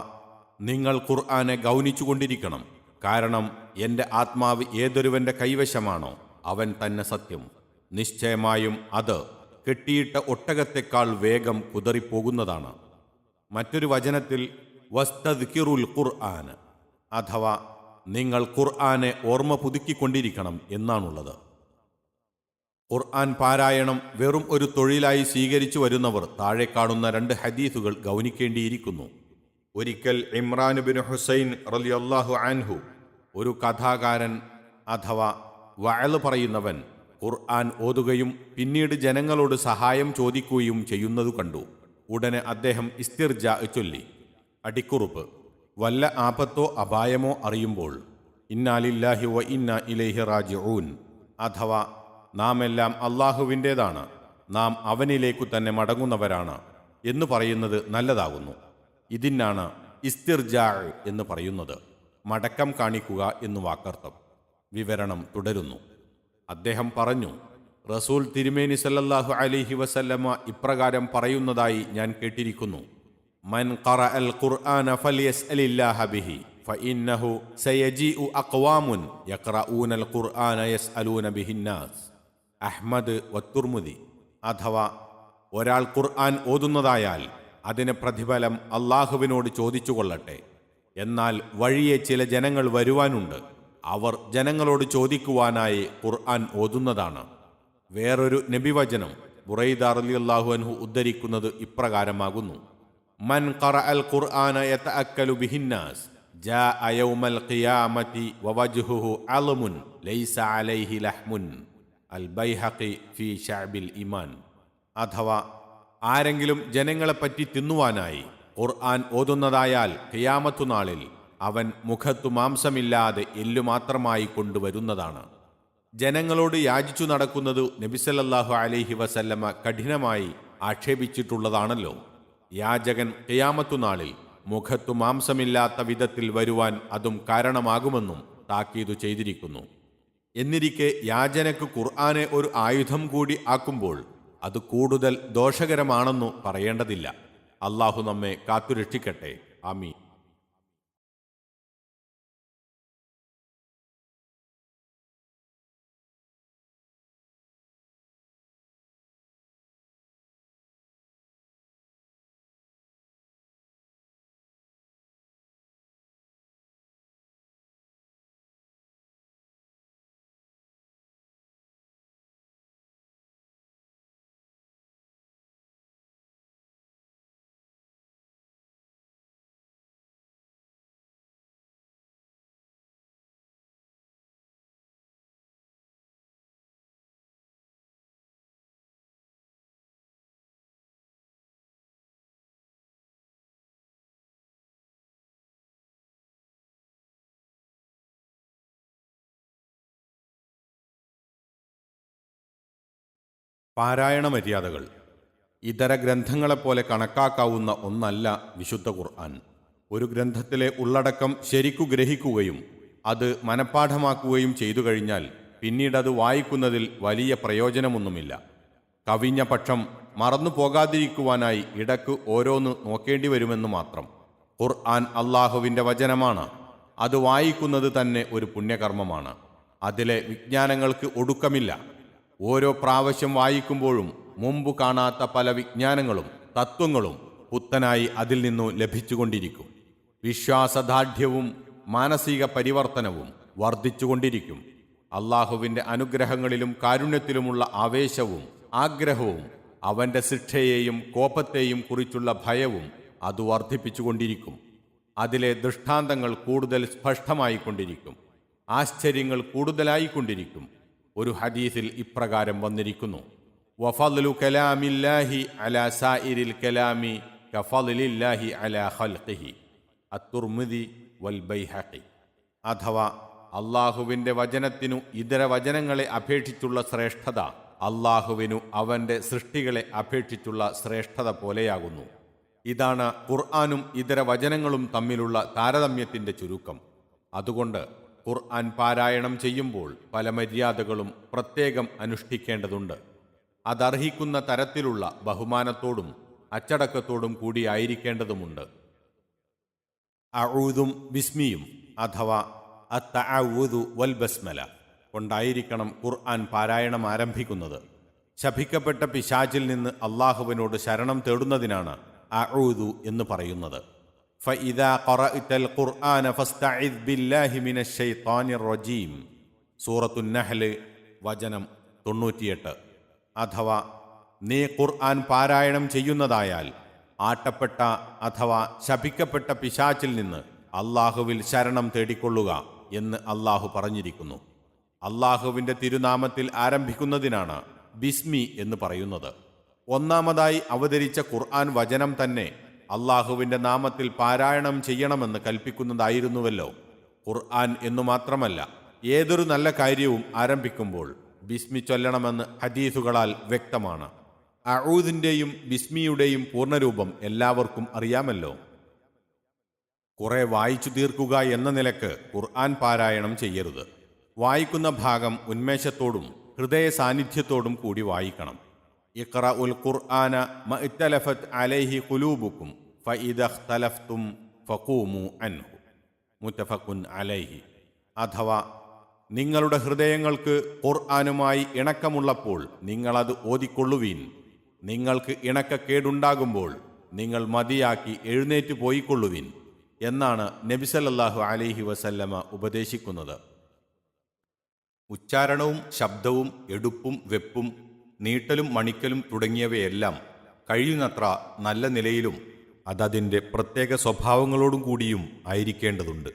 നിങ്ങൾ ഖുർആനെ ഗൗനിച്ചുകൊണ്ടിരിക്കണം, കാരണം എൻ്റെ ആത്മാവ് ഏതൊരുവന്റെ കൈവശമാണോ അവൻ തന്നെ സത്യം. നിശ്ചയമായും അത് കെട്ടിയിട്ട ഒട്ടകത്തെക്കാൾ വേഗം കുതറിപ്പോകുന്നതാണ്. മറ്റൊരു വചനത്തിൽ വസ്തദ്കിറുൽ ഖുർആൻ, അഥവാ നിങ്ങൾ ഖുർആനെ ഓർമ്മ പുതുക്കിക്കൊണ്ടിരിക്കണം എന്നാണുള്ളത്. ഖുർആൻ പാരായണം വെറും ഒരു തൊഴിലായി സ്വീകരിച്ചു വരുന്നവർ താഴെ കാണുന്ന 2 ഹദീസുകൾ ഗൗനിക്കേണ്ടിയിരിക്കുന്നു. ഒരിക്കൽ ഇമ്രാൻ ബിൻ ഹുസൈൻ റളിയല്ലാഹു അൻഹു, ഒരു കഥാകാരൻ അഥവാ വഅൽ പറയുന്നവൻ, ഖുർആൻ ഓതുകയും പിന്നീട് ജനങ്ങളോട് സഹായം ചോദിക്കുകയും ചെയ്യുന്നതു കണ്ടു. ഉടനെ അദ്ദേഹം ഇസ്തിർജാ ചൊല്ലി. അടിക്കുറുപ്പ്: വല്ല ആപത്തോ അപായമോ അറിയുമ്പോൾ ഇന്നാ ലില്ലാഹി വ ഇന്നാ ഇലൈഹി റാജിഊൻ, അഥവാ നാം എല്ലാം അള്ളാഹുവിൻ്റേതാണ്, നാം അവനിലേക്കു തന്നെ മടങ്ങുന്നവരാണ് എന്ന് പറയുന്നത് നല്ലതാകുന്നു. ഇതിനാണ് ഇസ്തിർജാ എന്ന് പറയുന്നത്. മടക്കം കാണിക്കുക എന്ന് വാക്കർത്ഥം. വിവരണം തുടരുന്നു. അദ്ദേഹം പറഞ്ഞു, റസൂൽ തിരുമേനി സല്ലല്ലാഹു അലൈഹി വസല്ലമ ഇപ്രകാരം പറയുന്നതായി ഞാൻ കേട്ടിരിക്കുന്നു: മൻ ഖറഅൽ ഖുർആന ഫൽയസ്അലില്ലാഹ ബിഹി ഫഇന്നഹു സയജീഉ അഖ്വാമുൻ യഖറഊനൽ ഖുർആന യസ്അലൂന ബിഹിന്നാസ്. അഹ്മദ് വത്തുർമുദി. അഥവാ ഒരാൾ ഖുർആൻ ഓതുന്നതായാൽ അതിന് പ്രതിഫലം അള്ളാഹുവിനോട് ചോദിച്ചുകൊള്ളട്ടെ. എന്നാൽ വഴിയെ ചില ജനങ്ങൾ വരുവാനുണ്ട്, അവർ ജനങ്ങളോട് ചോദിക്കുവാനായി ഖുർആൻ ഓതുന്നതാണ്. വേറൊരു നബിവചനം ബുറൈദ റളിയല്ലാഹു അൻഹു ഉദ്ധരിക്കുന്നത് ഇപ്രകാരമാകുന്നു: മൻ ഖറഅൽ ഖുർആന യതഅക്കലു ബിഹിന്നാസ് ജാഅ യൗമൽ ഖിയാമത്തി വവജ്ഹുഹു അൽമുൻ ലൈസ അലൈഹി ലഹ്മുൻ. അൽ ബൈഹഖി ഫീ ശഅബിൽ ഈമാൻ. അഥവാ ആരെങ്കിലും ജനങ്ങളെപ്പറ്റി തിന്നുവാനായി ഖുർആൻ ഓതുന്നതായാൽ ഖിയാമത്തു നാളിൽ അവൻ മുഖത്തു മാംസമില്ലാതെ എല്ലു മാത്രമായി കൊണ്ടുവരുന്നതാണ്. ജനങ്ങളോട് യാചിച്ചു നടക്കുന്നത് നബി സല്ലല്ലാഹു അലൈഹി വസല്ലമ കഠിനമായി ആക്ഷേപിച്ചിട്ടുള്ളതാണല്ലോ. യാചകൻ ഖിയാമത്തു നാളിൽ മുഖത്തു മാംസമില്ലാത്ത വിധത്തിൽ വരുവാൻ അതും കാരണമാകുമെന്നും താക്കീതു ചെയ്തിരിക്കുന്നു. എന്നിരിക്കെ യാചനക്ക് ഖുർആനെ ഒരു ആയുധം കൂടി ആക്കുമ്പോൾ അത് കൂടുതൽ ദോഷകരമാണെന്നു പറയേണ്ടതില്ല. അള്ളാഹു നമ്മെ കാത്തുരക്ഷിക്കട്ടെ. ആമീൻ. പാരായണ മര്യാദകൾ. ഇതര ഗ്രന്ഥങ്ങളെപ്പോലെ കണക്കാക്കാവുന്ന ഒന്നല്ല വിശുദ്ധ ഖുർആൻ. ഒരു ഗ്രന്ഥത്തിലെ ഉള്ളടക്കം ശരിക്കു ഗ്രഹിക്കുകയും അത് മനഃപ്പാഠമാക്കുകയും ചെയ്തു കഴിഞ്ഞാൽ പിന്നീടത് വായിക്കുന്നതിൽ വലിയ പ്രയോജനമൊന്നുമില്ല. കവിഞ്ഞ പക്ഷം മറന്നു പോകാതിരിക്കുവാനായി ഇടക്ക് ഓരോന്ന് നോക്കേണ്ടി വരുമെന്ന് മാത്രം. ഖുർആൻ അള്ളാഹുവിൻ്റെ വചനമാണ്. അത് വായിക്കുന്നത് തന്നെ ഒരു പുണ്യകർമ്മമാണ്. അതിലെ വിജ്ഞാനങ്ങൾക്ക് ഒടുക്കമില്ല. ഓരോ പ്രാവശ്യം വായിക്കുമ്പോഴും മുമ്പ് കാണാത്ത പല വിജ്ഞാനങ്ങളും തത്വങ്ങളും പുത്തനായി അതിൽ നിന്നു ലഭിച്ചുകൊണ്ടിരിക്കും. വിശ്വാസദാർഢ്യവും മാനസിക പരിവർത്തനവും വർദ്ധിച്ചുകൊണ്ടിരിക്കും. അള്ളാഹുവിൻ്റെ അനുഗ്രഹങ്ങളിലും കാരുണ്യത്തിലുമുള്ള ആവേശവും ആഗ്രഹവും അവൻ്റെ ശിക്ഷയെയും കോപത്തെയും കുറിച്ചുള്ള ഭയവും അത് വർദ്ധിപ്പിച്ചുകൊണ്ടിരിക്കും. അതിലെ ദൃഷ്ടാന്തങ്ങൾ കൂടുതൽ സ്പഷ്ടമായിക്കൊണ്ടിരിക്കും. ആശ്ചര്യങ്ങൾ കൂടുതലായിക്കൊണ്ടിരിക്കും. ഒരു ഹദീസിൽ ഇപ്രകാരം വന്നിരിക്കുന്നു: വഫദ്ലു കലാമില്ലാഹി അലാ സായിരിൽ കലാമി കഫദ്ലില്ലാഹി അലാ ഖൽഖിഹി. അത്തുർമിദി വൽ ബൈഹഖി. അഥവാ അള്ളാഹുവിൻ്റെ വചനത്തിനു ഇതര വചനങ്ങളെ അപേക്ഷിച്ചുള്ള ശ്രേഷ്ഠത അള്ളാഹുവിനു അവൻ്റെ സൃഷ്ടികളെ അപേക്ഷിച്ചുള്ള ശ്രേഷ്ഠത പോലെയാകുന്നു. ഇതാണ് ഖുർആനും ഇതര വചനങ്ങളും തമ്മിലുള്ള താരതമ്യത്തിൻ്റെ ചുരുക്കം. അതുകൊണ്ട് ഖുർആൻ പാരായണം ചെയ്യുമ്പോൾ പല മര്യാദകളും പ്രത്യേകം അനുഷ്ഠിക്കേണ്ടതുണ്ട്. അതർഹിക്കുന്ന തരത്തിലുള്ള ബഹുമാനത്തോടും അച്ചടക്കത്തോടും കൂടിയായിരിക്കേണ്ടതുമുണ്ട്. അഊദും ബിസ്മിയും അഥവാ അത്തഅവ്വുദു വൽ ബസ്മല കൊണ്ടായിരിക്കണം ഖുർആൻ പാരായണം ആരംഭിക്കുന്നത്. ശപിക്കപ്പെട്ട പിശാചിൽ നിന്ന് അള്ളാഹുവിനോട് ശരണം തേടുന്നതിനാണ് അഊദു എന്ന് പറയുന്നത്. ഫഇദാ ഖറഅതൽ ഖുർആന ഫസ്തഇദ് ബില്ലാഹി മിനശ് ശൈത്വാനിർ റജീം. സൂറത്തുൻ നഹ്ൽ വചനം 98. അഥവാ നീ ഖുർആൻ പാരായണം ചെയ്യുന്നതായാൽ ആട്ടപ്പെട്ട അഥവാ ശപിക്കപ്പെട്ട പിശാചിൽ നിന്ന് അള്ളാഹുവിൽ ശരണം തേടിക്കൊള്ളുക എന്ന് അള്ളാഹു പറഞ്ഞിരിക്കുന്നു. അള്ളാഹുവിൻ്റെ തിരുനാമത്തിൽ ആരംഭിക്കുന്നതിനാണ് ബിസ്മി എന്ന് പറയുന്നത്. ഒന്നാമതായി അവതരിച്ച ഖുർആൻ വചനം തന്നെ അള്ളാഹുവിൻ്റെ നാമത്തിൽ പാരായണം ചെയ്യണമെന്ന് കൽപ്പിക്കുന്നതായിരുന്നുവല്ലോ. ഖുർആൻ എന്നു മാത്രമല്ല, ഏതൊരു നല്ല കാര്യവും ആരംഭിക്കുമ്പോൾ ബിസ്മി ചൊല്ലണമെന്ന് ഹദീസുകളാൽ വ്യക്തമാണ്. അഊദിൻ്റെയും ബിസ്മിയുടെയും പൂർണ്ണരൂപം എല്ലാവർക്കും അറിയാമല്ലോ. കുറെ വായിച്ചു തീർക്കുക എന്ന നിലക്ക് ഖുർആൻ പാരായണം ചെയ്യരുത്. വായിക്കുന്ന ഭാഗം ഉന്മേഷത്തോടും ഹൃദയ സാന്നിധ്യത്തോടും കൂടി വായിക്കണം. ഇഖ്റഉൽ ഖുർആന മഅ്തലഫത് അലൈഹി ഖുലൂബുക്കും ഫഇദ ഇഖ്തലഫ്തും ഫഖൂമു അൻഹു. മുത്തഫഖുൻ അലൈഹി. അഥവാ നിങ്ങളുടെ ഹൃദയങ്ങൾക്ക് ഖുർആനുമായി ഇണക്കമുള്ളപ്പോൾ നിങ്ങളത് ഓതിക്കൊള്ളുവീൻ. നിങ്ങൾക്ക് ഇണക്കക്കേടുണ്ടാകുമ്പോൾ നിങ്ങൾ മതിയാക്കി എഴുന്നേറ്റ് പോയിക്കൊള്ളുവിൻ എന്നാണ് നബി സല്ലല്ലാഹു അലൈഹി വസല്ലമ ഉപദേശിക്കുന്നത്. ഉച്ചാരണവും ശബ്ദവും എടുപ്പും വെപ്പും നീട്ടലും മണിക്കലും തുടങ്ങിയവയെല്ലാം കഴിയുന്നത്ര നല്ല നിലയിലും അതതിൻ്റെ പ്രത്യേക സ്വഭാവങ്ങളോടും കൂടിയും ആയിരിക്കേണ്ടതുണ്ട്.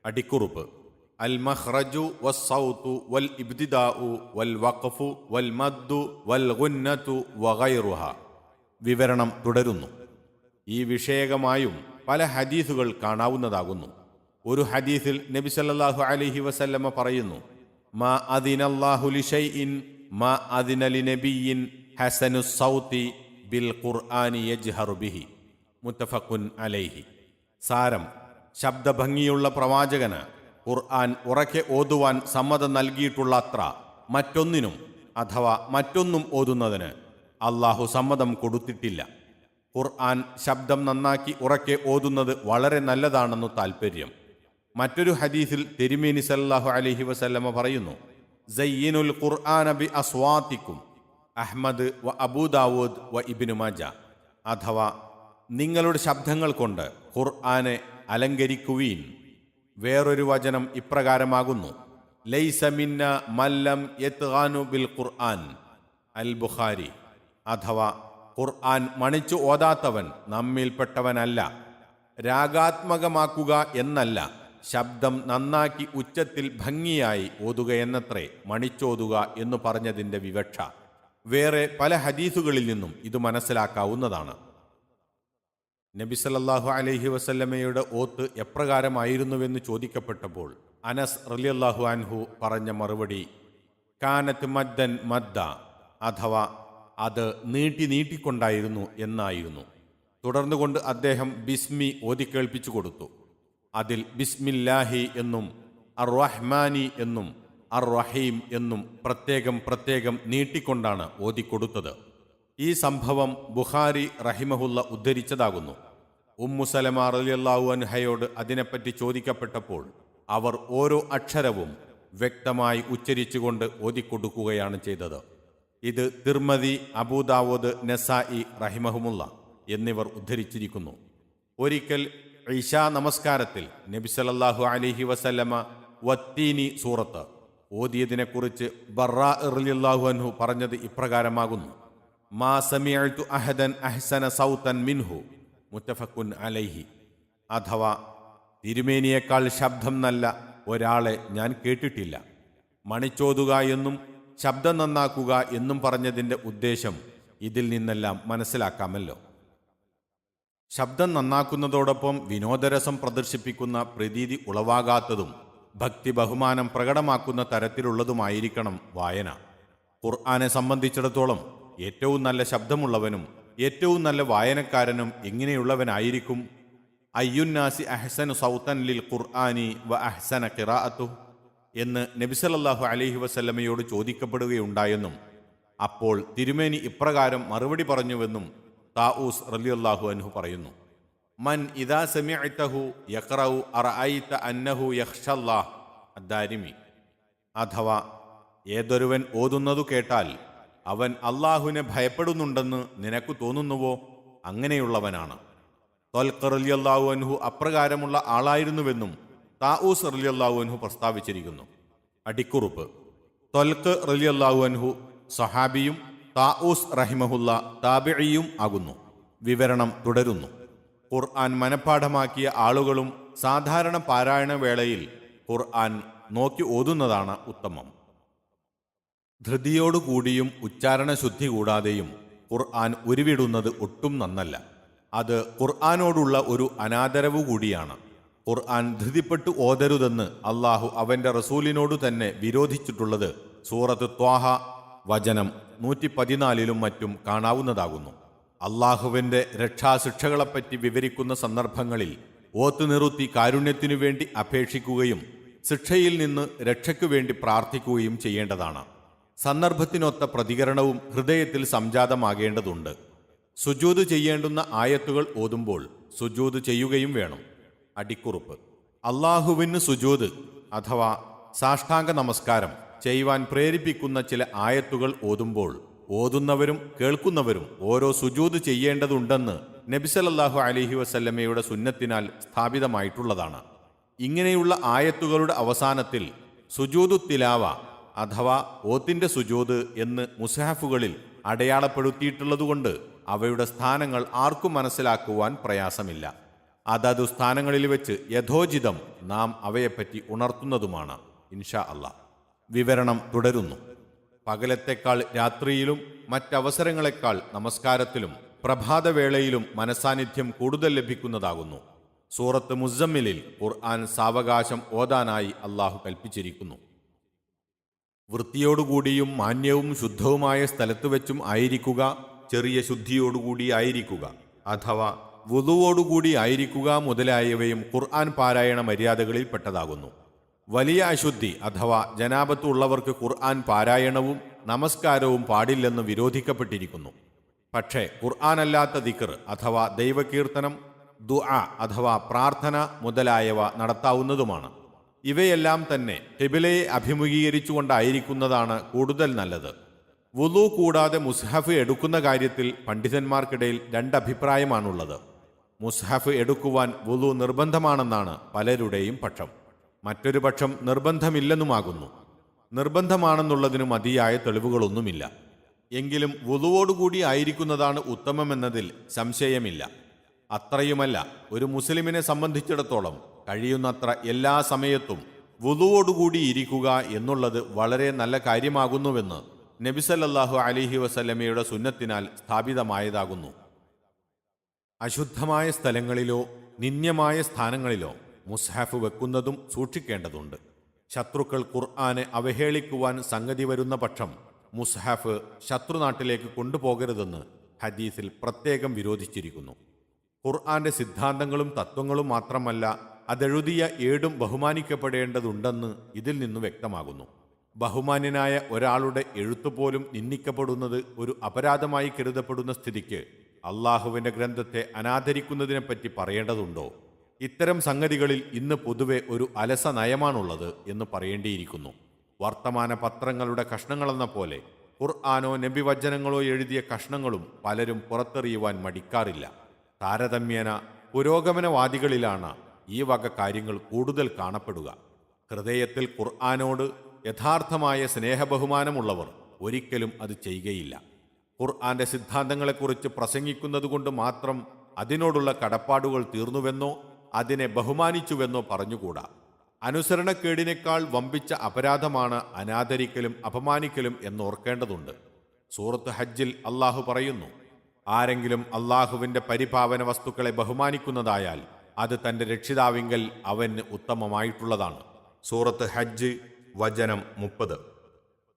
അടിക്കുറുപ്പ്: അൽ മഖ്റജു വസ്സൗതു വൽ ഇബ്തിദാഉ വൽ വഖഫു വൽ മദ്ദു വൽ ഗുന്നതു വഗൈറുഹ. വിവരണം തുടരുന്നു. ഈ വിഷയകമായും പല ഹദീസുകൾ കാണാവുന്നതാകുന്നു. ഒരു ഹദീസിൽ നബി സല്ലല്ലാഹു അലൈഹി വസല്ലമ പറയുന്നു: മാ അദിനല്ലാഹു ലിശൈഇൻ മാ അദിന ലിനബിയ്യിൻ ഹസനുസ് സൗതി ബിൽ ഖുർആനി യജ്ഹറു ബിഹി. മുത്തഫഖുൻ അലൈഹി. സാരം: ശബ്ദഭംഗിയുള്ള പ്രവാചകന് ഖുർആൻ ഉറക്കെ ഓതുവാൻ സമ്മതം നൽകിയിട്ടുള്ള അത്ര മറ്റൊന്നിനും അഥവാ മറ്റൊന്നും ഓതുന്നതിന് അള്ളാഹു സമ്മതം കൊടുത്തിട്ടില്ല. ഖുർആൻ ശബ്ദം നന്നാക്കി ഉറക്കെ ഓതുന്നത് വളരെ നല്ലതാണെന്നു താൽപ്പര്യം. മറ്റൊരു ഹദീസിൽ തിരുമേനി സല്ലല്ലാഹു അലൈഹി വസല്ലമ പറയുന്നു: സയ്യിനുൽ ഖുർആന ബി അസ്വാതിക്കും. അഹ്മദ് വ അബൂദാവൂദ് വ ഇബ്നു മാജ. അഥവാ നിങ്ങളുടെ ശബ്ദങ്ങൾ കൊണ്ട് ഖുർആനെ അലങ്കരിക്കുവീൻ. വേറൊരു വചനം ഇപ്രകാരമാകുന്നു: ലൈസ മിന്ന മല്ലം യത്ഗാനു ബിൽ ഖുർആൻ. അൽ ബുഖാരി. അഥവാ ഖുർആൻ മണിച്ചു ഓതാത്തവൻ നമ്മിൽപ്പെട്ടവനല്ല. രാഗാത്മകമാക്കുക എന്നല്ല, ശബ്ദം നന്നാക്കി ഉച്ചത്തിൽ ഭംഗിയായി ഓതുകയെന്നത്രേ മണിച്ചോതുക എന്നു പറഞ്ഞതിൻ്റെ വിവക്ഷ. വേറെ പല ഹദീസുകളിൽ നിന്നും ഇത് മനസ്സിലാക്കാവുന്നതാണ്. നബി സല്ലല്ലാഹു അലൈഹി വസല്ലമയുടെ ഓത്ത് എപ്രകാരമായിരുന്നുവെന്ന് ചോദിക്കപ്പെട്ടപ്പോൾ അനസ് റളിയല്ലാഹു അൻഹു പറഞ്ഞ മറുപടി കാനത്ത് മദ്ദൻ മദ്ദ, അഥവാ അത് നീട്ടിക്കൊണ്ടായിരുന്നു എന്നായിരുന്നു. തുടർന്നുകൊണ്ട് അദ്ദേഹം ബിസ്മി ഓതിക്കേൾപ്പിച്ചു കൊടുത്തു. അതിൽ ബിസ്മില്ലാഹി എന്നും അർ റഹ്മാനി എന്നും അർ റഹീം എന്നും പ്രത്യേകം നീട്ടിക്കൊണ്ടാണ് ഓതിക്കൊടുത്തത്. ഈ സംഭവം ബുഖാരി റഹിമഹുല്ല ഉദ്ധരിച്ചതാകുന്നു. ഉമ്മു സലമ റളിയല്ലാഹു അൻഹയോട് അതിനെപ്പറ്റി ചോദിക്കപ്പെട്ടപ്പോൾ അവർ ഓരോ അക്ഷരവും വ്യക്തമായി ഉച്ചരിച്ചുകൊണ്ട് ഓതിക്കൊടുക്കുകയാണ് ചെയ്തത്. ഇത് തിർമദി, അബൂദാവൂദ്, നസായി റഹിമഹുമുല്ല എന്നിവർ ഉദ്ധരിച്ചിരിക്കുന്നു. ഒരിക്കൽ ഇശാ നമസ്കാരത്തിൽ നബി സല്ലല്ലാഹു അലൈഹി വസല്ലമ വത്തീനി സൂറത്ത് ഓതിയതിനെക്കുറിച്ച് ബർറാ റളിയല്ലാഹു അൻഹു പറഞ്ഞത് ഇപ്രകാരമാകുന്നു: മാ സമിഅ്തു അഹദൻ അഹ്സന സൗതൻ മിൻഹു. മുത്തഫഖുൻ അലൈഹി. അഥവാ തിരുമേനിയേക്കാൾ ശബ്ദം നല്ല ഒരാളെ ഞാൻ കേട്ടിട്ടില്ല. മണിച്ചോതുക എന്നും ശബ്ദം നന്നാക്കുക എന്നും പറഞ്ഞതിൻ്റെ ഉദ്ദേശം ഇതിൽ നിന്നെല്ലാം മനസ്സിലാക്കാമല്ലോ. ശബ്ദം നന്നാക്കുന്നതോടൊപ്പം വിനോദരസം പ്രദർശിപ്പിക്കുന്ന പ്രതീതി ഉളവാകാത്തതും ഭക്തി ബഹുമാനം പ്രകടമാക്കുന്ന തരത്തിലുള്ളതുമായിരിക്കണം വായന. ഖുർആനെ സംബന്ധിച്ചിടത്തോളം ഏറ്റവും നല്ല ശബ്ദമുള്ളവനും ഏറ്റവും നല്ല വായനക്കാരനും എങ്ങനെയുള്ളവനായിരിക്കും? അയ്യുന്നാസി അഹ്സനു സൗതൻ ലിൽ ഖുർആനി വ അഹ്സന ഖിറാഅത്തു എന്ന് നബി സല്ലല്ലാഹു അലൈഹി വസല്ലമയോട് ചോദിക്കപ്പെടുകയുണ്ടായെന്നും അപ്പോൾ തിരുമേനി ഇപ്രകാരം മറുപടി പറഞ്ഞുവെന്നും താഊസ് റളിയല്ലാഹു അൻഹു പറയുന്നു: മൻ ഇദാ സമിഅതഹു യഖറഉ അറഅയ്ത അന്നഹു യഖ്ഷല്ലാഹ് അദ്ദാരിമി. അഥവാ ഏതൊരുവൻ ഓതുന്നതു കേട്ടാൽ അവൻ അള്ളാഹുവിനെ ഭയപ്പെടുന്നുണ്ടെന്ന് നിനക്ക് തോന്നുന്നുവോ, അങ്ങനെയുള്ളവനാണ്. ത്വൽഖ് റളിയല്ലാഹു അൻഹു അപ്രകാരമുള്ള ആളായിരുന്നുവെന്നും താഊസ് റളിയല്ലാഹു അൻഹു പ്രസ്താവിച്ചിരിക്കുന്നു. അടിക്കുറുപ്പ്: ത്വൽഖ് റളിയല്ലാഹു അൻഹു സഹാബിയും താഊസ് റഹിമഹുല്ല താബിഇയും ആകുന്നു. വിവരണം തുടരുന്നു. ഖുർആൻ മനഃപ്പാഠമാക്കിയ ആളുകളും സാധാരണ പാരായണ വേളയിൽ ഖുർആൻ നോക്കി ഓതുന്നതാണ് ഉത്തമം. ധൃതിയോടുകൂടിയും ഉച്ചാരണശുദ്ധി കൂടാതെയും ഖുർആൻ ഉരുവിടുന്നത് ഒട്ടും നന്നല്ല. അത് ഖുർആനോടുള്ള ഒരു അനാദരവ് കൂടിയാണ്. ഖുർആൻ ധൃതിപ്പെട്ട് ഓതരുതെന്ന് അള്ളാഹു അവന്റെ റസൂലിനോടു തന്നെ വിരോധിച്ചിട്ടുള്ളത് സൂറത്ത് ത്വാഹ വചനം 114 മറ്റും കാണാവുന്നതാകുന്നു. അള്ളാഹുവിന്റെ രക്ഷാശിക്ഷകളെപ്പറ്റി വിവരിക്കുന്ന സന്ദർഭങ്ങളിൽ ഓത്ത് നിറുത്തി കാരുണ്യത്തിനു വേണ്ടി അപേക്ഷിക്കുകയും ശിക്ഷയിൽ നിന്ന് രക്ഷയ്ക്കു വേണ്ടി പ്രാർത്ഥിക്കുകയും ചെയ്യേണ്ടതാണ്. സന്ദർഭത്തിനൊത്ത പ്രതികരണവും ഹൃദയത്തിൽ സംജാതമാകേണ്ടതുണ്ട്. സുജൂദ് ചെയ്യേണ്ടുന്ന ആയത്തുകൾ ഓതുമ്പോൾ സുജൂദ് ചെയ്യുകയും വേണം. അടിക്കുറുപ്പ്: അള്ളാഹുവിന് സുജൂദ് അഥവാ സാഷ്ടാംഗ നമസ്കാരം ചെയ്യുവാൻ പ്രേരിപ്പിക്കുന്ന ചില ആയത്തുകൾ ഓതുമ്പോൾ ഓതുന്നവരും കേൾക്കുന്നവരും ഓരോ സുജൂദ് ചെയ്യേണ്ടതുണ്ടെന്ന് നബി സല്ലല്ലാഹു അലൈഹി വസല്ലമയുടെ സുന്നത്തിനാൽ സ്ഥാപിതമായിട്ടുള്ളതാണ്. ഇങ്ങനെയുള്ള ആയത്തുകളുടെ അവസാനത്തിൽ സുജൂദു തിലാവ അഥവാ ഓത്തിന്റെ സുജൂദ് എന്ന് മുസ്ഹഫുകളിൽ അടയാളപ്പെടുത്തിയിട്ടുള്ളതുകൊണ്ട് അവയുടെ സ്ഥാനങ്ങൾ ആർക്കും മനസ്സിലാക്കുവാൻ പ്രയാസമില്ല. അതതു സ്ഥാനങ്ങളിൽ വെച്ച് യഥോചിതം നാം അവയെപ്പറ്റി ഉണർത്തുന്നതുമാണ് ഇൻഷാ അല്ലാഹ്. വിവരണം തുടരുന്നു. പകലത്തെക്കാൾ രാത്രിയിലും മറ്റവസരങ്ങളെക്കാൾ നമസ്കാരത്തിലും പ്രഭാതവേളയിലും മനസാന്നിധ്യം കൂടുതൽ ലഭിക്കുന്നതാകുന്നു. സൂറത്ത് മുസമ്മിലിൽ ഖുർആൻ സാവകാശം ഓതാനായി അള്ളാഹു കൽപ്പിച്ചിരിക്കുന്നു. വൃത്തിയോടുകൂടിയും മാന്യവും ശുദ്ധവുമായ സ്ഥലത്ത് വെച്ചും ആയിരിക്കുക, ചെറിയ ശുദ്ധിയോടുകൂടി ആയിരിക്കുക അഥവാ വുളുവോടുകൂടി ആയിരിക്കുക മുതലായവയും ഖുർആൻ പാരായണ മര്യാദകളിൽ പെട്ടതാകുന്നു. വലിയ അശുദ്ധി അഥവാ ജനാബത്ത് ഉള്ളവർക്ക് ഖുർആൻ പാരായണവും നമസ്കാരവും പാടില്ലെന്ന് വിരോധിക്കപ്പെട്ടിരിക്കുന്നു. പക്ഷേ ഖുർആനല്ലാത്ത ദിക്ർ അഥവാ ദൈവകീർത്തനം, ദുആ അഥവാ പ്രാർത്ഥന മുതലായവ നടത്താവുന്നതുമാണ്. ഇവയെല്ലാം തന്നെ ഖിബിലയെ അഭിമുഖീകരിച്ചുകൊണ്ടായിരിക്കുന്നതാണ് കൂടുതൽ നല്ലത്. വുളു കൂടാതെ മുസ്ഹഫ് എടുക്കുന്ന കാര്യത്തിൽ പണ്ഡിതന്മാർക്കിടയിൽ രണ്ടഭിപ്രായമാണുള്ളത്. മുസ്ഹഫ് എടുക്കുവാൻ വുളു നിർബന്ധമാണെന്നാണ് പലരുടെയും പക്ഷം. മറ്റൊരു പക്ഷം നിർബന്ധമില്ലെന്നുമാകുന്നു. നിർബന്ധമാണെന്നുള്ളതിന് മതിയായ തെളിവുകളൊന്നുമില്ല. എങ്കിലും വുളുവോടുകൂടി ആയിരിക്കുന്നതാണ് ഉത്തമമെന്നതിൽ സംശയമില്ല. അത്രയുമല്ല, ഒരു മുസ്ലിമിനെ സംബന്ധിച്ചിടത്തോളം കഴിയുന്നത്ര എല്ലാ സമയത്തും വുളുവോടുകൂടി ഇരിക്കുക എന്നുള്ളത് വളരെ നല്ല കാര്യമാകുന്നുവെന്ന് നബി സല്ലല്ലാഹു അലൈഹി വസല്ലമയുടെ സുന്നത്തിനാൽ സ്ഥാപിതമായതാകുന്നു. അശുദ്ധമായ സ്ഥലങ്ങളിലോ നിന്ദ്യമായ സ്ഥാനങ്ങളിലോ മുസ്ഹഫ് വെക്കുന്നതും സൂക്ഷിക്കേണ്ടതുണ്ട്. ശത്രുക്കൾ ഖുർആനെ അവഹേളിക്കുവാൻ സംഗതി വരുന്ന പക്ഷം മുസ്ഹഫ് ശത്രുനാട്ടിലേക്ക് കൊണ്ടുപോകരുതെന്ന് ഹദീസിൽ പ്രത്യേകം വിരോധിച്ചിരിക്കുന്നു. ഖുർആന്റെ സിദ്ധാന്തങ്ങളും തത്വങ്ങളും മാത്രമല്ല, അതെഴുതിയ ഏടും ബഹുമാനിക്കപ്പെടേണ്ടതുണ്ടെന്ന് ഇതിൽ നിന്ന് വ്യക്തമാകുന്നു. ബഹുമാന്യനായ ഒരാളുടെ എഴുത്തുപോലും നിന്ദിക്കപ്പെടുന്നത് ഒരു അപരാധമായി കരുതപ്പെടുന്ന സ്ഥിതിക്ക് അള്ളാഹുവിന്റെ ഗ്രന്ഥത്തെ അനാദരിക്കുന്നതിനെപ്പറ്റി പറയേണ്ടതുണ്ടോ? ഇത്തരം സംഗതികളിൽ ഇന്ന് പൊതുവെ ഒരു അലസ നയമാണുള്ളത് എന്ന് പറയേണ്ടിയിരിക്കുന്നു. വർത്തമാന പത്രങ്ങളുടെ കഷ്ണങ്ങളെന്ന പോലെ ഖുർആനോ നബിവചനങ്ങളോ എഴുതിയ കഷ്ണങ്ങളും പലരും പുറത്തെറിയുവാൻ മടിക്കാറില്ല. താരതമ്യേന പുരോഗമനവാദികളിലാണ് ഈ വക കാര്യങ്ങൾ കൂടുതൽ കാണപ്പെടുക. ഹൃദയത്തിൽ ഖുർആനോട് യഥാർത്ഥമായ സ്നേഹബഹുമാനമുള്ളവർ ഒരിക്കലും അത് ചെയ്യുകയില്ല. ഖുർആന്റെ സിദ്ധാന്തങ്ങളെക്കുറിച്ച് പ്രസംഗിക്കുന്നതുകൊണ്ട് മാത്രം അതിനോടുള്ള കടപ്പാടുകൾ തീർന്നുവെന്നോ അതിനെ ബഹുമാനിച്ചുവെന്നോ പറഞ്ഞുകൂടാ. അനുസരണക്കേടിനേക്കാൾ വമ്പിച്ച അപരാധമാണ് അനാദരിക്കലും അപമാനിക്കലും എന്നോർക്കേണ്ടതുണ്ട്. സൂറത്ത് ഹജ്ജിൽ അള്ളാഹു പറയുന്നു, ആരെങ്കിലും അള്ളാഹുവിന്റെ പരിപാവന വസ്തുക്കളെ ബഹുമാനിക്കുന്നതായാൽ അത് തന്റെ രക്ഷിതാവിങ്കൽ അവന് ഉത്തമമായിട്ടുള്ളതാണ്. സൂറത്ത് ഹജ്ജ് വചനം 30.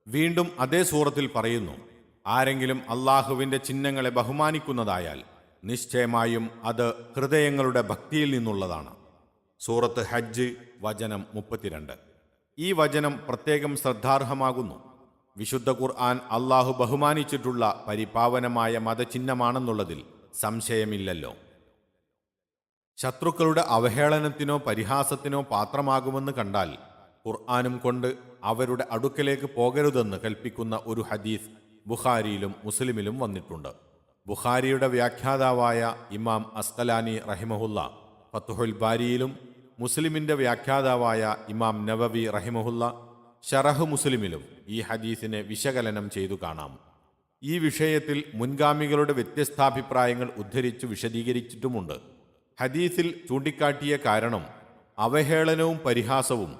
വീണ്ടും അതേ സൂറത്തിൽ പറയുന്നു, ആരെങ്കിലും അള്ളാഹുവിന്റെ ചിഹ്നങ്ങളെ ബഹുമാനിക്കുന്നതായാൽ നിശ്ചയമായും അത് ഹൃദയങ്ങളുടെ ഭക്തിയിൽ നിന്നുള്ളതാണ്. സൂറത്ത് ഹജ്ജ് വചനം 32. ഈ വചനം പ്രത്യേകം ശ്രദ്ധാർഹമാകുന്നു. വിശുദ്ധ ഖുർആൻ അള്ളാഹു ബഹുമാനിച്ചിട്ടുള്ള പരിപാവനമായ മതചിഹ്നമാണെന്നുള്ളതിൽ സംശയമില്ലല്ലോ. ശത്രുക്കളുടെ അവഹേളനത്തിനോ പരിഹാസത്തിനോ പാത്രമാകുമെന്ന് കണ്ടാൽ ഖുർആനും കൊണ്ട് അവരുടെ അടുക്കലേക്ക് പോകരുതെന്ന് കൽപ്പിക്കുന്ന ഒരു ഹദീസ് ബുഖാരിയിലും മുസ്ലിമിലും വന്നിട്ടുണ്ട്. ബുഖാരിയുടെ വ്യാഖ്യാതാവായ ഇമാം അസ്കലാനി റഹിമഹുല്ല ഫത്തുഹുൽ ബാരിയിലും മുസ്ലിമിന്റെ വ്യാഖ്യാതാവായ ഇമാം നവവി റഹിമഹുല്ല ഷറഹ് മുസ്ലിമിലും ഈ ഹദീസിനെ വിശകലനം ചെയ്തു കാണാം. ഈ വിഷയത്തിൽ മുൻഗാമികളുടെ വ്യത്യസ്താഭിപ്രായങ്ങൾ ഉദ്ധരിച്ചു വിശദീകരിച്ചിട്ടുമുണ്ട്. ഹദീസിൽ ചൂണ്ടിക്കാട്ടിയ കാരണം അവഹേളനവും പരിഹാസവും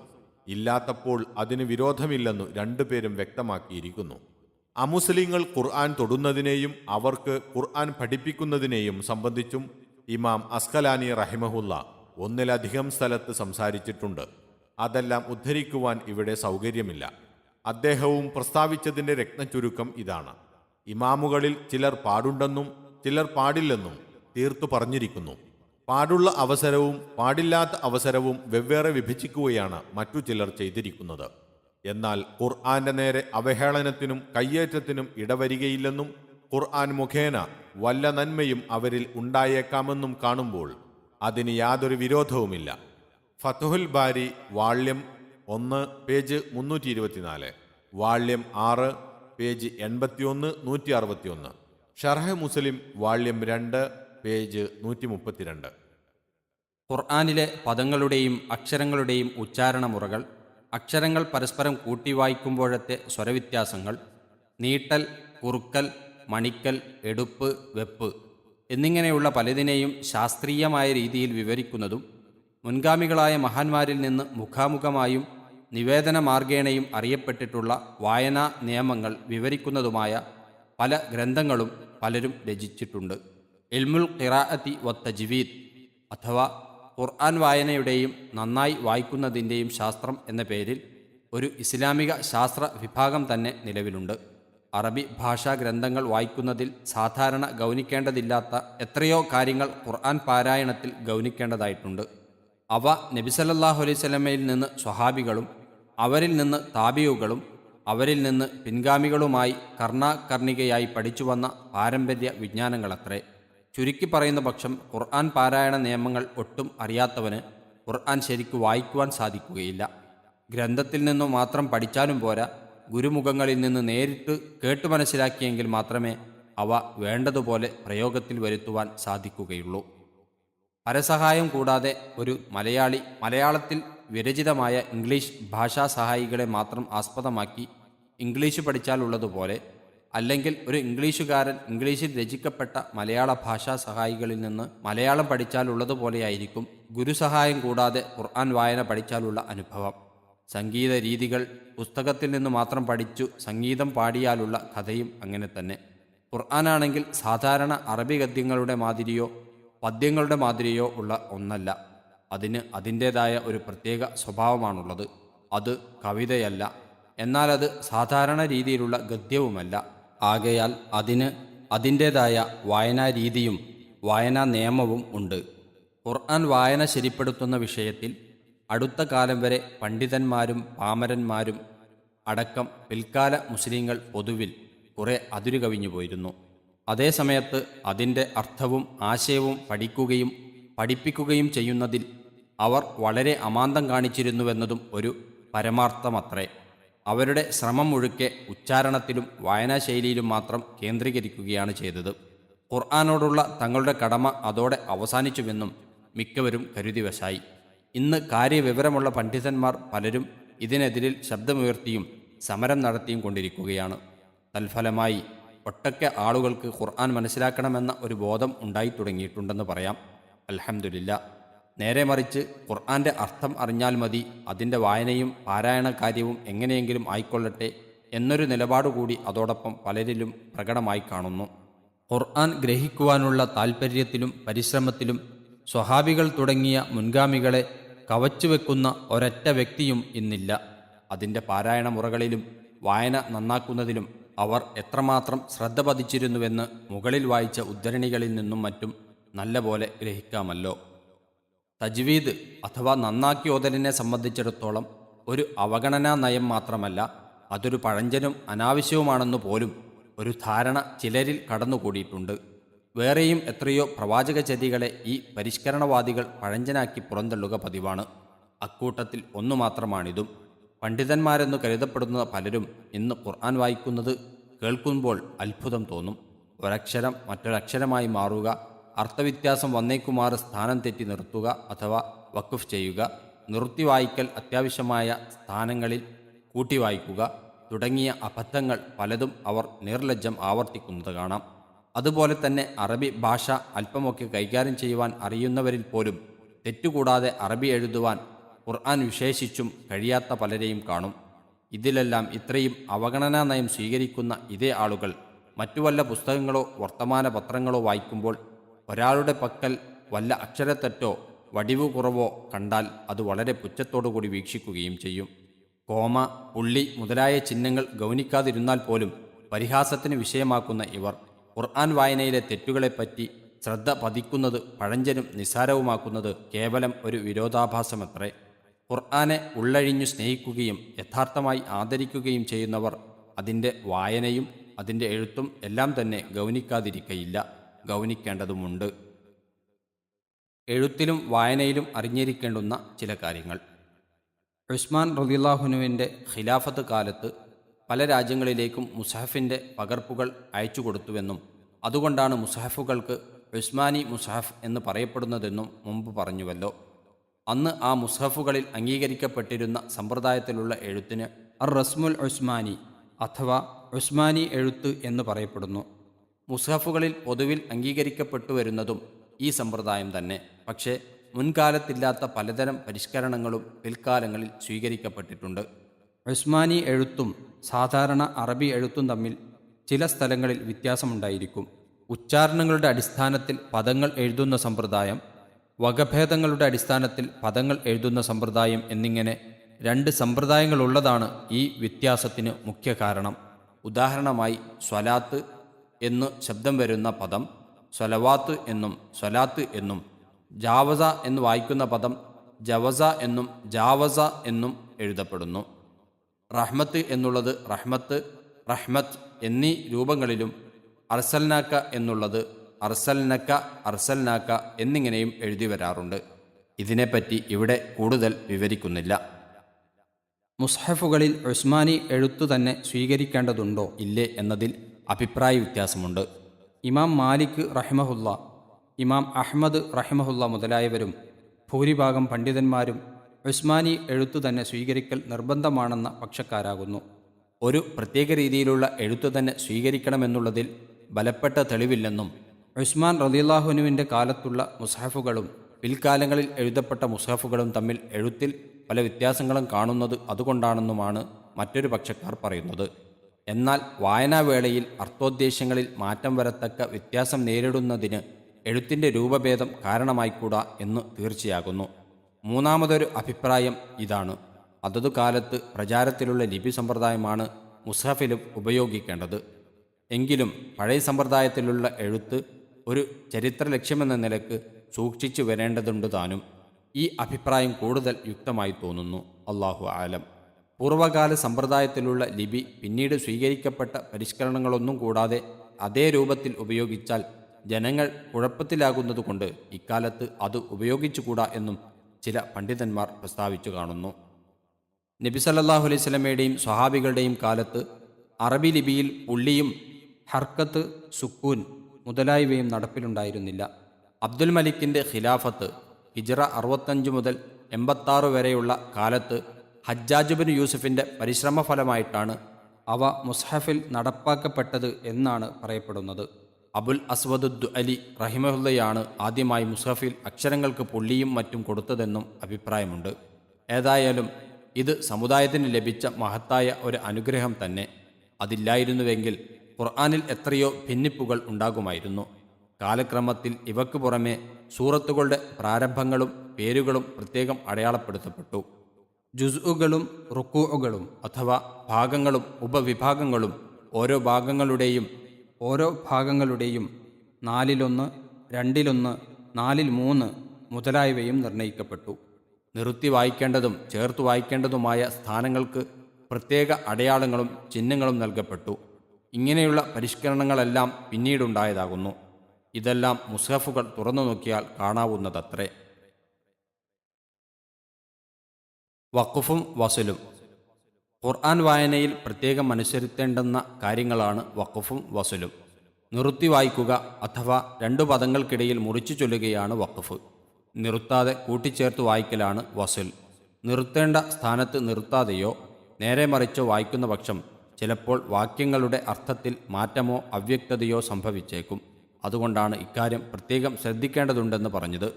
ഇല്ലാത്തപ്പോൾ അതിന് വിരോധമില്ലെന്നു രണ്ടുപേരും വ്യക്തമാക്കിയിരിക്കുന്നു. അമുസ്ലിങ്ങൾ ഖുർആൻ തൊടുന്നതിനെയും അവർക്ക് ഖുർആൻ പഠിപ്പിക്കുന്നതിനെയും സംബന്ധിച്ചും ഇമാം അസ്കലാനി റഹിമഹുല്ല ഒന്നിലധികം സ്ഥലത്ത് സംസാരിച്ചിട്ടുണ്ട്. അതെല്ലാം ഉദ്ധരിക്കുവാൻ ഇവിടെ സൗകര്യമില്ല. അദ്ദേഹവും പ്രസ്താവിച്ചതിൻ്റെ രത്നച്ചുരുക്കം ഇതാണ്: ഇമാമുകളിൽ ചിലർ പാടുണ്ടെന്നും ചിലർ പാടില്ലെന്നും തീർത്തു പറഞ്ഞിരിക്കുന്നു. പാടുള്ള അവസരവും പാടില്ലാത്ത അവസരവും വെവ്വേറെ വിഭജിക്കുകയാണ് മറ്റു ചിലർ ചെയ്തിരിക്കുന്നത്. എന്നാൽ ഖുർആന്റെ നേരെ അവഹേളനത്തിനും കയ്യേറ്റത്തിനും ഇടവരികയില്ലെന്നും ഖുർആൻ മുഖേന വല്ല നന്മയും അവരിൽ ഉണ്ടായേക്കാമെന്നും കാണുമ്പോൾ അതിന് യാതൊരു വിരോധവുമില്ല. ഫത്തുഹുൽ ബാരി വാള്യം 1 പേജ് 324, വാള്യം 6 പേജ് 81, 161, ഷർഹ് മുസ്ലിം വാള്യം 2 പേജ് 132. ഖുർആനിലെ പദങ്ങളുടെയും അക്ഷരങ്ങളുടെയും ഉച്ചാരണമുറകൾ, അക്ഷരങ്ങൾ പരസ്പരം കൂട്ടിവായിക്കുമ്പോഴത്തെ സ്വരവ്യത്യാസങ്ങൾ, നീട്ടൽ, കുറുക്കൽ, മണിക്കൽ, എടുപ്പ്, വെപ്പ് എന്നിങ്ങനെയുള്ള പലതിനെയും ശാസ്ത്രീയമായ രീതിയിൽ വിവരിക്കുന്നതും മുൻഗാമികളായ മഹാന്മാരിൽ നിന്ന് മുഖാമുഖമായും നിവേദന മാർഗേണയും അറിയപ്പെട്ടിട്ടുള്ള വായനാ നിയമങ്ങൾ വിവരിക്കുന്നതുമായ പല ഗ്രന്ഥങ്ങളും പലരും രചിച്ചിട്ടുണ്ട്. ഇൽമുൽ ഖിറാഅത്തി വത്തജ്വീദ് അഥവാ ഖുർആൻ വായനയുടെയും നന്നായി വായിക്കുന്നതിൻ്റെയും ശാസ്ത്രം എന്ന പേരിൽ ഒരു ഇസ്ലാമിക ശാസ്ത്ര വിഭാഗം തന്നെ നിലവിലുണ്ട്. അറബി ഭാഷാ ഗ്രന്ഥങ്ങൾ വായിക്കുന്നതിൽ സാധാരണ ഗൗനിക്കേണ്ടതില്ലാത്ത എത്രയോ കാര്യങ്ങൾ ഖുർആൻ പാരായണത്തിൽ ഗൗനിക്കേണ്ടതായിട്ടുണ്ട്. അവ നബി സല്ലല്ലാഹു അലൈഹി വസല്ലമയിൽ നിന്ന് സ്വഹാബികളും അവരിൽ നിന്ന് താബിയുകളും അവരിൽ നിന്ന് പിൻഗാമികളുമായി കർണാകർണികയായി പഠിച്ചു വന്ന പാരമ്പര്യ വിജ്ഞാനങ്ങളത്രേ. ചുരുക്കി പറയുന്ന പക്ഷം ഖുർആൻ പാരായണ നിയമങ്ങൾ ഒട്ടും അറിയാത്തവന് ഖുർആൻ ശരിക്കു വായിക്കുവാൻ സാധിക്കുകയില്ല. ഗ്രന്ഥത്തിൽ നിന്നു മാത്രം പഠിച്ചാലും പോരാ, ഗുരുമുഖങ്ങളിൽ നിന്ന് നേരിട്ട് കേട്ടു മനസ്സിലാക്കിയെങ്കിൽ മാത്രമേ അവ വേണ്ടതുപോലെ പ്രയോഗത്തിൽ വരുത്തുവാൻ സാധിക്കുകയുള്ളൂ. പരസഹായം കൂടാതെ ഒരു മലയാളി മലയാളത്തിൽ വിരചിതമായ ഇംഗ്ലീഷ് ഭാഷാ സഹായികളെ മാത്രം ആസ്പദമാക്കി ഇംഗ്ലീഷ് പഠിച്ചാലുള്ളതുപോലെ, അല്ലെങ്കിൽ ഒരു ഇംഗ്ലീഷുകാരൻ ഇംഗ്ലീഷിൽ രചിക്കപ്പെട്ട മലയാള ഭാഷാ സഹായികളിൽ നിന്ന് മലയാളം പഠിച്ചാലുള്ളതുപോലെയായിരിക്കും ഗുരുസഹായം കൂടാതെ ഖുർആൻ വായന പഠിച്ചാലുള്ള അനുഭവം. സംഗീത രീതികൾ പുസ്തകത്തിൽ നിന്ന് മാത്രം പഠിച്ചു സംഗീതം പാടിയാലുള്ള കഥയും അങ്ങനെ തന്നെ. ഖുർആനാണെങ്കിൽ സാധാരണ അറബി ഗദ്യങ്ങളുടെ മാതിരിയോ പദ്യങ്ങളുടെ മാതിരിയോ ഉള്ള ഒന്നല്ല. അതിന് അതിൻ്റേതായ ഒരു പ്രത്യേക സ്വഭാവമാണുള്ളത്. അത് കവിതയല്ല, എന്നാൽ അത് സാധാരണ രീതിയിലുള്ള ഗദ്യവുമല്ല. ആകയാൽ അതിന് അതിൻ്റേതായ വായനാ രീതിയും വായനാ നിയമവും ഉണ്ട്. ഖുർആൻ വായന ശരിപ്പെടുത്തുന്ന വിഷയത്തിൽ അടുത്ത കാലം വരെ പണ്ഡിതന്മാരും പാമരന്മാരും അടക്കം പിൽക്കാല മുസ്ലിങ്ങൾ പൊതുവിൽ കുറെ അതിരുകവിഞ്ഞു പോയിരുന്നു. അതേസമയത്ത് അതിൻ്റെ അർത്ഥവും ആശയവും പഠിക്കുകയും പഠിപ്പിക്കുകയും ചെയ്യുന്നതിൽ അവർ വളരെ അമാന്തം കാണിച്ചിരുന്നുവെന്നതും ഒരു പരമാർത്ഥമത്രേ. അവരുടെ ശ്രമം മുഴുക്കെ ഉച്ചാരണത്തിലും വായനാശൈലിയിലും മാത്രം കേന്ദ്രീകരിക്കുകയാണ് ചെയ്തത്. ഖുർആനോടുള്ള തങ്ങളുടെ കടമ അതോടെ അവസാനിച്ചുവെന്നും മിക്കവരും കരുതിവശായി. ഇന്ന് കാര്യവിവരമുള്ള പണ്ഡിതന്മാർ പലരും ഇതിനെതിരിൽ ശബ്ദമുയർത്തിയും സമരം നടത്തിയും കൊണ്ടിരിക്കുകയാണ്. തൽഫലമായി ഒട്ടൊക്കെ ആളുകൾക്ക് ഖുർആൻ മനസ്സിലാക്കണമെന്ന ഒരു ബോധം ഉണ്ടായി തുടങ്ങിയിട്ടുണ്ടെന്ന് പറയാം. അൽഹംദുലില്ലാ. നേരെ മറിച്ച് ഖുർആൻ്റെ അർത്ഥം അറിഞ്ഞാൽ മതി, അതിൻ്റെ വായനയും പാരായണ കാര്യവും എങ്ങനെയെങ്കിലും ആയിക്കൊള്ളട്ടെ എന്നൊരു നിലപാടുകൂടി അതോടൊപ്പം പലരിലും പ്രകടമായി കാണുന്നു. ഖുർആൻ ഗ്രഹിക്കുവാനുള്ള താൽപ്പര്യത്തിലും പരിശ്രമത്തിലും സ്വഹാബികൾ തുടങ്ങിയ മുൻഗാമികളെ കവച്ചുവെക്കുന്ന ഒരൊറ്റ വ്യക്തിയും ഇന്നില്ല. അതിൻ്റെ പാരായണ മുറകളിലും വായന നന്നാക്കുന്നതിലും അവർ എത്രമാത്രം ശ്രദ്ധ പതിച്ചിരുന്നുവെന്ന് മുകളിൽ വായിച്ച ഉദ്ധരണികളിൽ നിന്നും മറ്റും നല്ലപോലെ ഗ്രഹിക്കാമല്ലോ. തജ്വീദ് അഥവാ നന്നാക്കി ഓതലിനെ സംബന്ധിച്ചിടത്തോളം ഒരു അവഗണനാ നയം മാത്രമല്ല, അതൊരു പഴഞ്ചനും അനാവശ്യവുമാണെന്നു പോലും ഒരു ധാരണ ചിലരിൽ കടന്നുകൂടിയിട്ടുണ്ട്. വേറെയും എത്രയോ പ്രവാചകചര്യകളെ ഈ പരിഷ്കരണവാദികൾ പഴഞ്ചനാക്കി പുറന്തള്ളുക പതിവാണ്. അക്കൂട്ടത്തിൽ ഒന്നു മാത്രമാണിതും. പണ്ഡിതന്മാരെന്നു കരുതപ്പെടുന്ന പലരും ഇന്ന് ഖുർആൻ വായിക്കുന്നത് കേൾക്കുമ്പോൾ അത്ഭുതം തോന്നും. ഒരക്ഷരം മറ്റൊരക്ഷരമായി മാറുക, അർത്ഥവ്യത്യാസം വന്നേക്കുമാറ് സ്ഥാനം തെറ്റി നിർത്തുക അഥവാ വഖഫ് ചെയ്യുക, നിർത്തി വായിക്കൽ അത്യാവശ്യമായ സ്ഥാനങ്ങളിൽ കൂട്ടി വായിക്കുക തുടങ്ങിയ അബദ്ധങ്ങൾ പലതും അവർ നിർലജ്ജം ആവർത്തിക്കുന്നത് കാണാം. അതുപോലെ തന്നെ അറബി ഭാഷ അല്പമൊക്കെ കൈകാര്യം ചെയ്യുവാൻ അറിയുന്നവരിൽ പോലും തെറ്റുകൂടാതെ അറബി എഴുതുവാൻ ഖുർആൻ വിശേഷിച്ചും കഴിയാത്ത പലരെയും കാണും. ഇതിലെല്ലാം ഇത്രയും അവഗണനാ നയം സ്വീകരിക്കുന്ന ഇതേ ആളുകൾ മറ്റു വല്ല പുസ്തകങ്ങളോ വർത്തമാന പത്രങ്ങളോ വായിക്കുമ്പോൾ ഒരാളുടെ പക്കൽ വല്ല അക്ഷരത്തെറ്റോ വടിവ് കുറവോ കണ്ടാൽ അത് വളരെ പുച്ഛത്തോടുകൂടി വീക്ഷിക്കുകയും ചെയ്യും. കോമ, പുള്ളി മുതലായ ചിഹ്നങ്ങൾ ഗൗനിക്കാതിരുന്നാൽ പോലും പരിഹാസത്തിന് വിഷയമാക്കുന്ന ഇവർ ഖുർആൻ വായനയിലെ തെറ്റുകളെപ്പറ്റി ശ്രദ്ധ പതിക്കുന്നത് പഴഞ്ചനും നിസ്സാരവുമാക്കുന്നത് കേവലം ഒരു വിരോധാഭാസമത്രേ. ഖുർആനെ ഉള്ളഴിഞ്ഞു സ്നേഹിക്കുകയും യഥാർത്ഥമായി ആദരിക്കുകയും ചെയ്യുന്നവർ അതിൻ്റെ വായനയും അതിൻ്റെ എഴുത്തും എല്ലാം തന്നെ ഗൗനിക്കാതിരിക്കയില്ല, ഗൗനിക്കേണ്ടതുമുണ്ട്. എഴുത്തിലും വായനയിലും അറിഞ്ഞിരിക്കേണ്ടുന്ന ചില കാര്യങ്ങൾ. ഉസ്മാൻ റളിയല്ലാഹുവിൻ്റെ ഖിലാഫത്ത് കാലത്ത് പല രാജ്യങ്ങളിലേക്കും മുസ്ഹഫിൻ്റെ പകർപ്പുകൾ അയച്ചു കൊടുത്തുവെന്നും അതുകൊണ്ടാണ് മുസ്ഹഫുകൾക്ക് ഉസ്മാനി മുസ്ഹഫ് എന്ന് പറയപ്പെടുന്നതെന്നും മുമ്പ് പറഞ്ഞുവല്ലോ. അന്ന് ആ മുസ്ഹഫുകളിൽ അംഗീകരിക്കപ്പെട്ടിരുന്ന സമ്പ്രദായത്തിലുള്ള എഴുത്തിന് അർ റസ്മുൽ ഉസ്മാനി അഥവാ ഉസ്മാനി എഴുത്ത് എന്ന് പറയപ്പെടുന്നു. മുസ്ഹഫുകളിൽ പൊതുവിൽ അംഗീകരിക്കപ്പെട്ടു വരുന്നതും ഈ സമ്പ്രദായം തന്നെ. പക്ഷേ മുൻകാലത്തില്ലാത്ത പലതരം പരിഷ്കരണങ്ങളും പിൽക്കാലങ്ങളിൽ സ്വീകരിക്കപ്പെട്ടിട്ടുണ്ട്. ഉസ്മാനി എഴുത്തും സാധാരണ അറബി എഴുത്തും തമ്മിൽ ചില സ്ഥലങ്ങളിൽ വ്യത്യാസമുണ്ടായിരിക്കും. ഉച്ചാരണങ്ങളുടെ അടിസ്ഥാനത്തിൽ പദങ്ങൾ എഴുതുന്ന സമ്പ്രദായം, വകഭേദങ്ങളുടെ അടിസ്ഥാനത്തിൽ പദങ്ങൾ എഴുതുന്ന സമ്പ്രദായം എന്നിങ്ങനെ രണ്ട് സമ്പ്രദായങ്ങളുള്ളതാണ് ഈ വ്യത്യാസത്തിന് മുഖ്യ കാരണം. ഉദാഹരണമായി സ്വലാത്ത് എന്ന് ശബ്ദം വരുന്ന പദം സ്വലവാത്ത് എന്നും സ്വലാത്ത് എന്നും, ജാവസ എന്ന് വായിക്കുന്ന പദം ജവസ എന്നും ജാവസ എന്നും എഴുതപ്പെടുന്നു. റഹ്മത്ത് എന്നുള്ളത് റഹ്മത്ത്, റഹ്മത്ത് എന്നീ രൂപങ്ങളിലും, അർസൽനാക്ക എന്നുള്ളത് അർസൽനക്ക, അർസൽനാക്ക എന്നിങ്ങനെയും എഴുതി വരാറുണ്ട്. ഇതിനെപ്പറ്റി ഇവിടെ കൂടുതൽ വിവരിക്കുന്നില്ല. മുസ്ഹഫുകളിൽ ഉസ്മാനി എഴുത്തു തന്നെ സ്വീകരിക്കേണ്ടതുണ്ടോ ഇല്ലേ എന്നതിൽ അഭിപ്രായ വ്യത്യാസമുണ്ട്. ഇമാം മാലിക് റഹിമഹുല്ല, ഇമാം അഹ്മദ് റഹിമഹുല്ല മുതലായവരും ഭൂരിഭാഗം പണ്ഡിതന്മാരും ഉസ്മാനി എഴുത്തു തന്നെ സ്വീകരിക്കൽ നിർബന്ധമാണെന്ന പക്ഷക്കാരാകുന്നു. ഒരു പ്രത്യേക രീതിയിലുള്ള എഴുത്തു തന്നെ സ്വീകരിക്കണമെന്നുള്ളതിൽ ബലപ്പെട്ട തെളിവില്ലെന്നും ഉസ്മാൻ റളിയല്ലാഹുവിൻ്റെ കാലത്തുള്ള മുസ്ഹഫുകളും പിൽക്കാലങ്ങളിൽ എഴുതപ്പെട്ട മുസ്ഹഫുകളും തമ്മിൽ എഴുത്തിൽ പല വ്യത്യാസങ്ങളും കാണുന്നത് അതുകൊണ്ടാണെന്നുമാണ് മറ്റൊരു പക്ഷക്കാർ പറയുന്നത്. എന്നാൽ വായനാവേളയിൽ അർത്ഥോദ്ദേശ്യങ്ങളിൽ മാറ്റം വരത്തക്ക വ്യത്യാസം നേരിടുന്നതിന് എഴുത്തിൻ്റെ രൂപഭേദം കാരണമായിക്കൂടാ എന്ന് തീർച്ചയാകുന്നു. മൂന്നാമതൊരു അഭിപ്രായം ഇതാണ്: അതതു കാലത്ത് പ്രചാരത്തിലുള്ള ലിപി സമ്പ്രദായമാണ് മുസ്ഹഫിലും ഉപയോഗിക്കേണ്ടത്. എങ്കിലും പഴയ സമ്പ്രദായത്തിലുള്ള എഴുത്ത് ഒരു ചരിത്ര ലക്ഷ്യമെന്ന നിലക്ക് സൂക്ഷിച്ചു വരേണ്ടതുണ്ട് താനും. ഈ അഭിപ്രായം കൂടുതൽ യുക്തമായി തോന്നുന്നു. അല്ലാഹു ആലം. പൂർവകാല സമ്പ്രദായത്തിലുള്ള ലിപി പിന്നീട് സ്വീകരിക്കപ്പെട്ട പരിഷ്കരണങ്ങളൊന്നും കൂടാതെ അതേ രൂപത്തിൽ ഉപയോഗിച്ചാൽ ജനങ്ങൾ കുഴപ്പത്തിലാകുന്നതുകൊണ്ട് ഇക്കാലത്ത് അത് ഉപയോഗിച്ചുകൂടാ എന്നും ചില പണ്ഡിതന്മാർ പ്രസ്താവിച്ചു കാണുന്നു. നബി സല്ലല്ലാഹു അലൈഹി വസല്ലമയുടെയും സ്വഹാബികളുടെയും കാലത്ത് അറബി ലിപിയിൽ പുള്ളിയും ഹർക്കത്ത്, സുക്കൂൻ മുതലായവയും നടപ്പിലുണ്ടായിരുന്നില്ല. അബ്ദുൽ മലിക്കിൻ്റെ ഖിലാഫത്ത് ഹിജ്റ 65 മുതൽ 86 വരെയുള്ള കാലത്ത് ഹജ്ജാജ് ബിൻ യൂസുഫിൻ്റെ പരിശ്രമഫലമായിട്ടാണ് അവ മുസ്ഹഫിൽ നടപ്പാക്കപ്പെട്ടത് എന്നാണ് പറയപ്പെടുന്നത്. അബുൽ അസ്വദ് ദുഅലി റഹിമഹുല്ലയാണ് ആദ്യമായി മുസ്ഹഫിൽ അക്ഷരങ്ങൾക്ക് പുള്ളിയും മറ്റും കൊടുത്തതെന്നും അഭിപ്രായമുണ്ട്. ഏതായാലും ഇത് സമുദായത്തിന് ലഭിച്ച മഹത്തായ ഒരു അനുഗ്രഹം തന്നെ. അതില്ലായിരുന്നുവെങ്കിൽ ഖുർആനിൽ എത്രയോ ഭിന്നിപ്പുകൾ ഉണ്ടാകുമായിരുന്നു. കാലക്രമത്തിൽ ഇവക്ക് പുറമെ സൂറത്തുകളുടെ പ്രാരംഭങ്ങളും പേരുകളും പ്രത്യേകം അടയാളപ്പെടുത്തപ്പെട്ടു. ജുസ്ഉകളും റുക്കൂഉകളും അഥവാ ഭാഗങ്ങളും ഉപവിഭാഗങ്ങളും ഓരോ ഭാഗങ്ങളുടെയും 4-1, 2-1, 4-3 മുതലായവയും നിർണയിക്കപ്പെട്ടു. നിർത്തി വായിക്കേണ്ടതും ചേർത്ത് വായിക്കേണ്ടതുമായ സ്ഥാനങ്ങൾക്ക് പ്രത്യേക അടയാളങ്ങളും ചിഹ്നങ്ങളും നൽകപ്പെട്ടു. ഇങ്ങനെയുള്ള പരിഷ്കരണങ്ങളെല്ലാം പിന്നീടുണ്ടായതാകുന്നു. ഇതെല്ലാം മുസ്ഹഫുകൾ തുറന്നു നോക്കിയാൽ കാണാവുന്നതത്രേ. വഖഫും വസലും. ഖുർആൻ വായനയിൽ പ്രത്യേകം അനുസരിത്തേണ്ടുന്ന കാര്യങ്ങളാണ് വഖഫും വസലും. നിർത്തി വായിക്കുക അഥവാ രണ്ടു പദങ്ങൾക്കിടയിൽ മുറിച്ചു ചൊല്ലുകയാണ് വഖഫ്. നിർത്താതെ കൂട്ടിച്ചേർത്ത് വായിക്കലാണ് വസൽ. നിർത്തേണ്ട സ്ഥാനത്ത് നിർത്താതെയോ നേരെ മറിച്ചോ വായിക്കുന്ന പക്ഷം ചിലപ്പോൾ വാക്യങ്ങളുടെ അർത്ഥത്തിൽ മാറ്റമോ അവ്യക്തതയോ സംഭവിച്ചേക്കും. അതുകൊണ്ടാണ് ഇക്കാര്യം പ്രത്യേകം ശ്രദ്ധിക്കേണ്ടതുണ്ടെന്ന് പറഞ്ഞത്.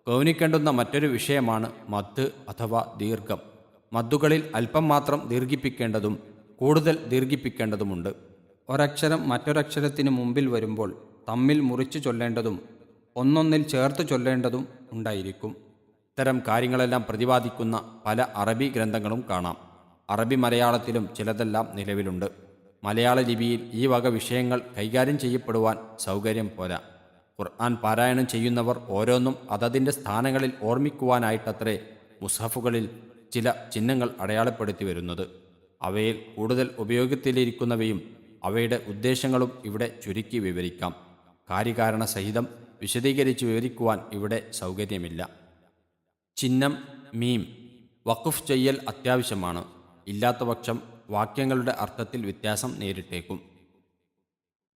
ഗൗനിക്കേണ്ടുന്ന മറ്റൊരു വിഷയമാണ് മദ് അഥവാ ദീർഘം. മദ്ദുകളിൽ അല്പം മാത്രം ദീർഘിപ്പിക്കേണ്ടതും കൂടുതൽ ദീർഘിപ്പിക്കേണ്ടതുമുണ്ട്. ഒരക്ഷരം മറ്റൊരക്ഷരത്തിന് മുമ്പിൽ വരുമ്പോൾ തമ്മിൽ മുറിച്ചു ചൊല്ലേണ്ടതും ഒന്നൊന്നിൽ ചേർത്ത് ചൊല്ലേണ്ടതും ഉണ്ടായിരിക്കും. ഇത്തരം കാര്യങ്ങളെല്ലാം പ്രതിപാദിക്കുന്ന പല അറബി ഗ്രന്ഥങ്ങളും കാണാം. അറബി മലയാളത്തിലും ചിലതെല്ലാം നിലവിലുണ്ട്. മലയാള ലിപിയിൽ ഈ വക വിഷയങ്ങൾ കൈകാര്യം ചെയ്യപ്പെടുവാൻ സൗകര്യം പോരാ. ഖുർആൻ പാരായണം ചെയ്യുന്നവർ ഓരോന്നും അതതിൻ്റെ സ്ഥാനങ്ങളിൽ ഓർമ്മിക്കുവാനായിട്ടത്രേ മുസ്ഹഫുകളിൽ ചില ചിഹ്നങ്ങൾ അടയാളപ്പെടുത്തി വരുന്നത്. അവയിൽ കൂടുതൽ ഉപയോഗത്തിലിരിക്കുന്നവയും അവയുടെ ഉദ്ദേശങ്ങളും ഇവിടെ ചുരുക്കി വിവരിക്കാം. കാര്യകാരണ സഹിതം വിശദീകരിച്ച് വിവരിക്കുവാൻ ഇവിടെ സൗകര്യമില്ല. ചിഹ്നം മീം. വഖഫ് ചെയ്യൽ അത്യാവശ്യമാണ്. ഇല്ലാത്തപക്ഷം വാക്യങ്ങളുടെ അർത്ഥത്തിൽ വ്യത്യാസം നേരിട്ടേക്കും.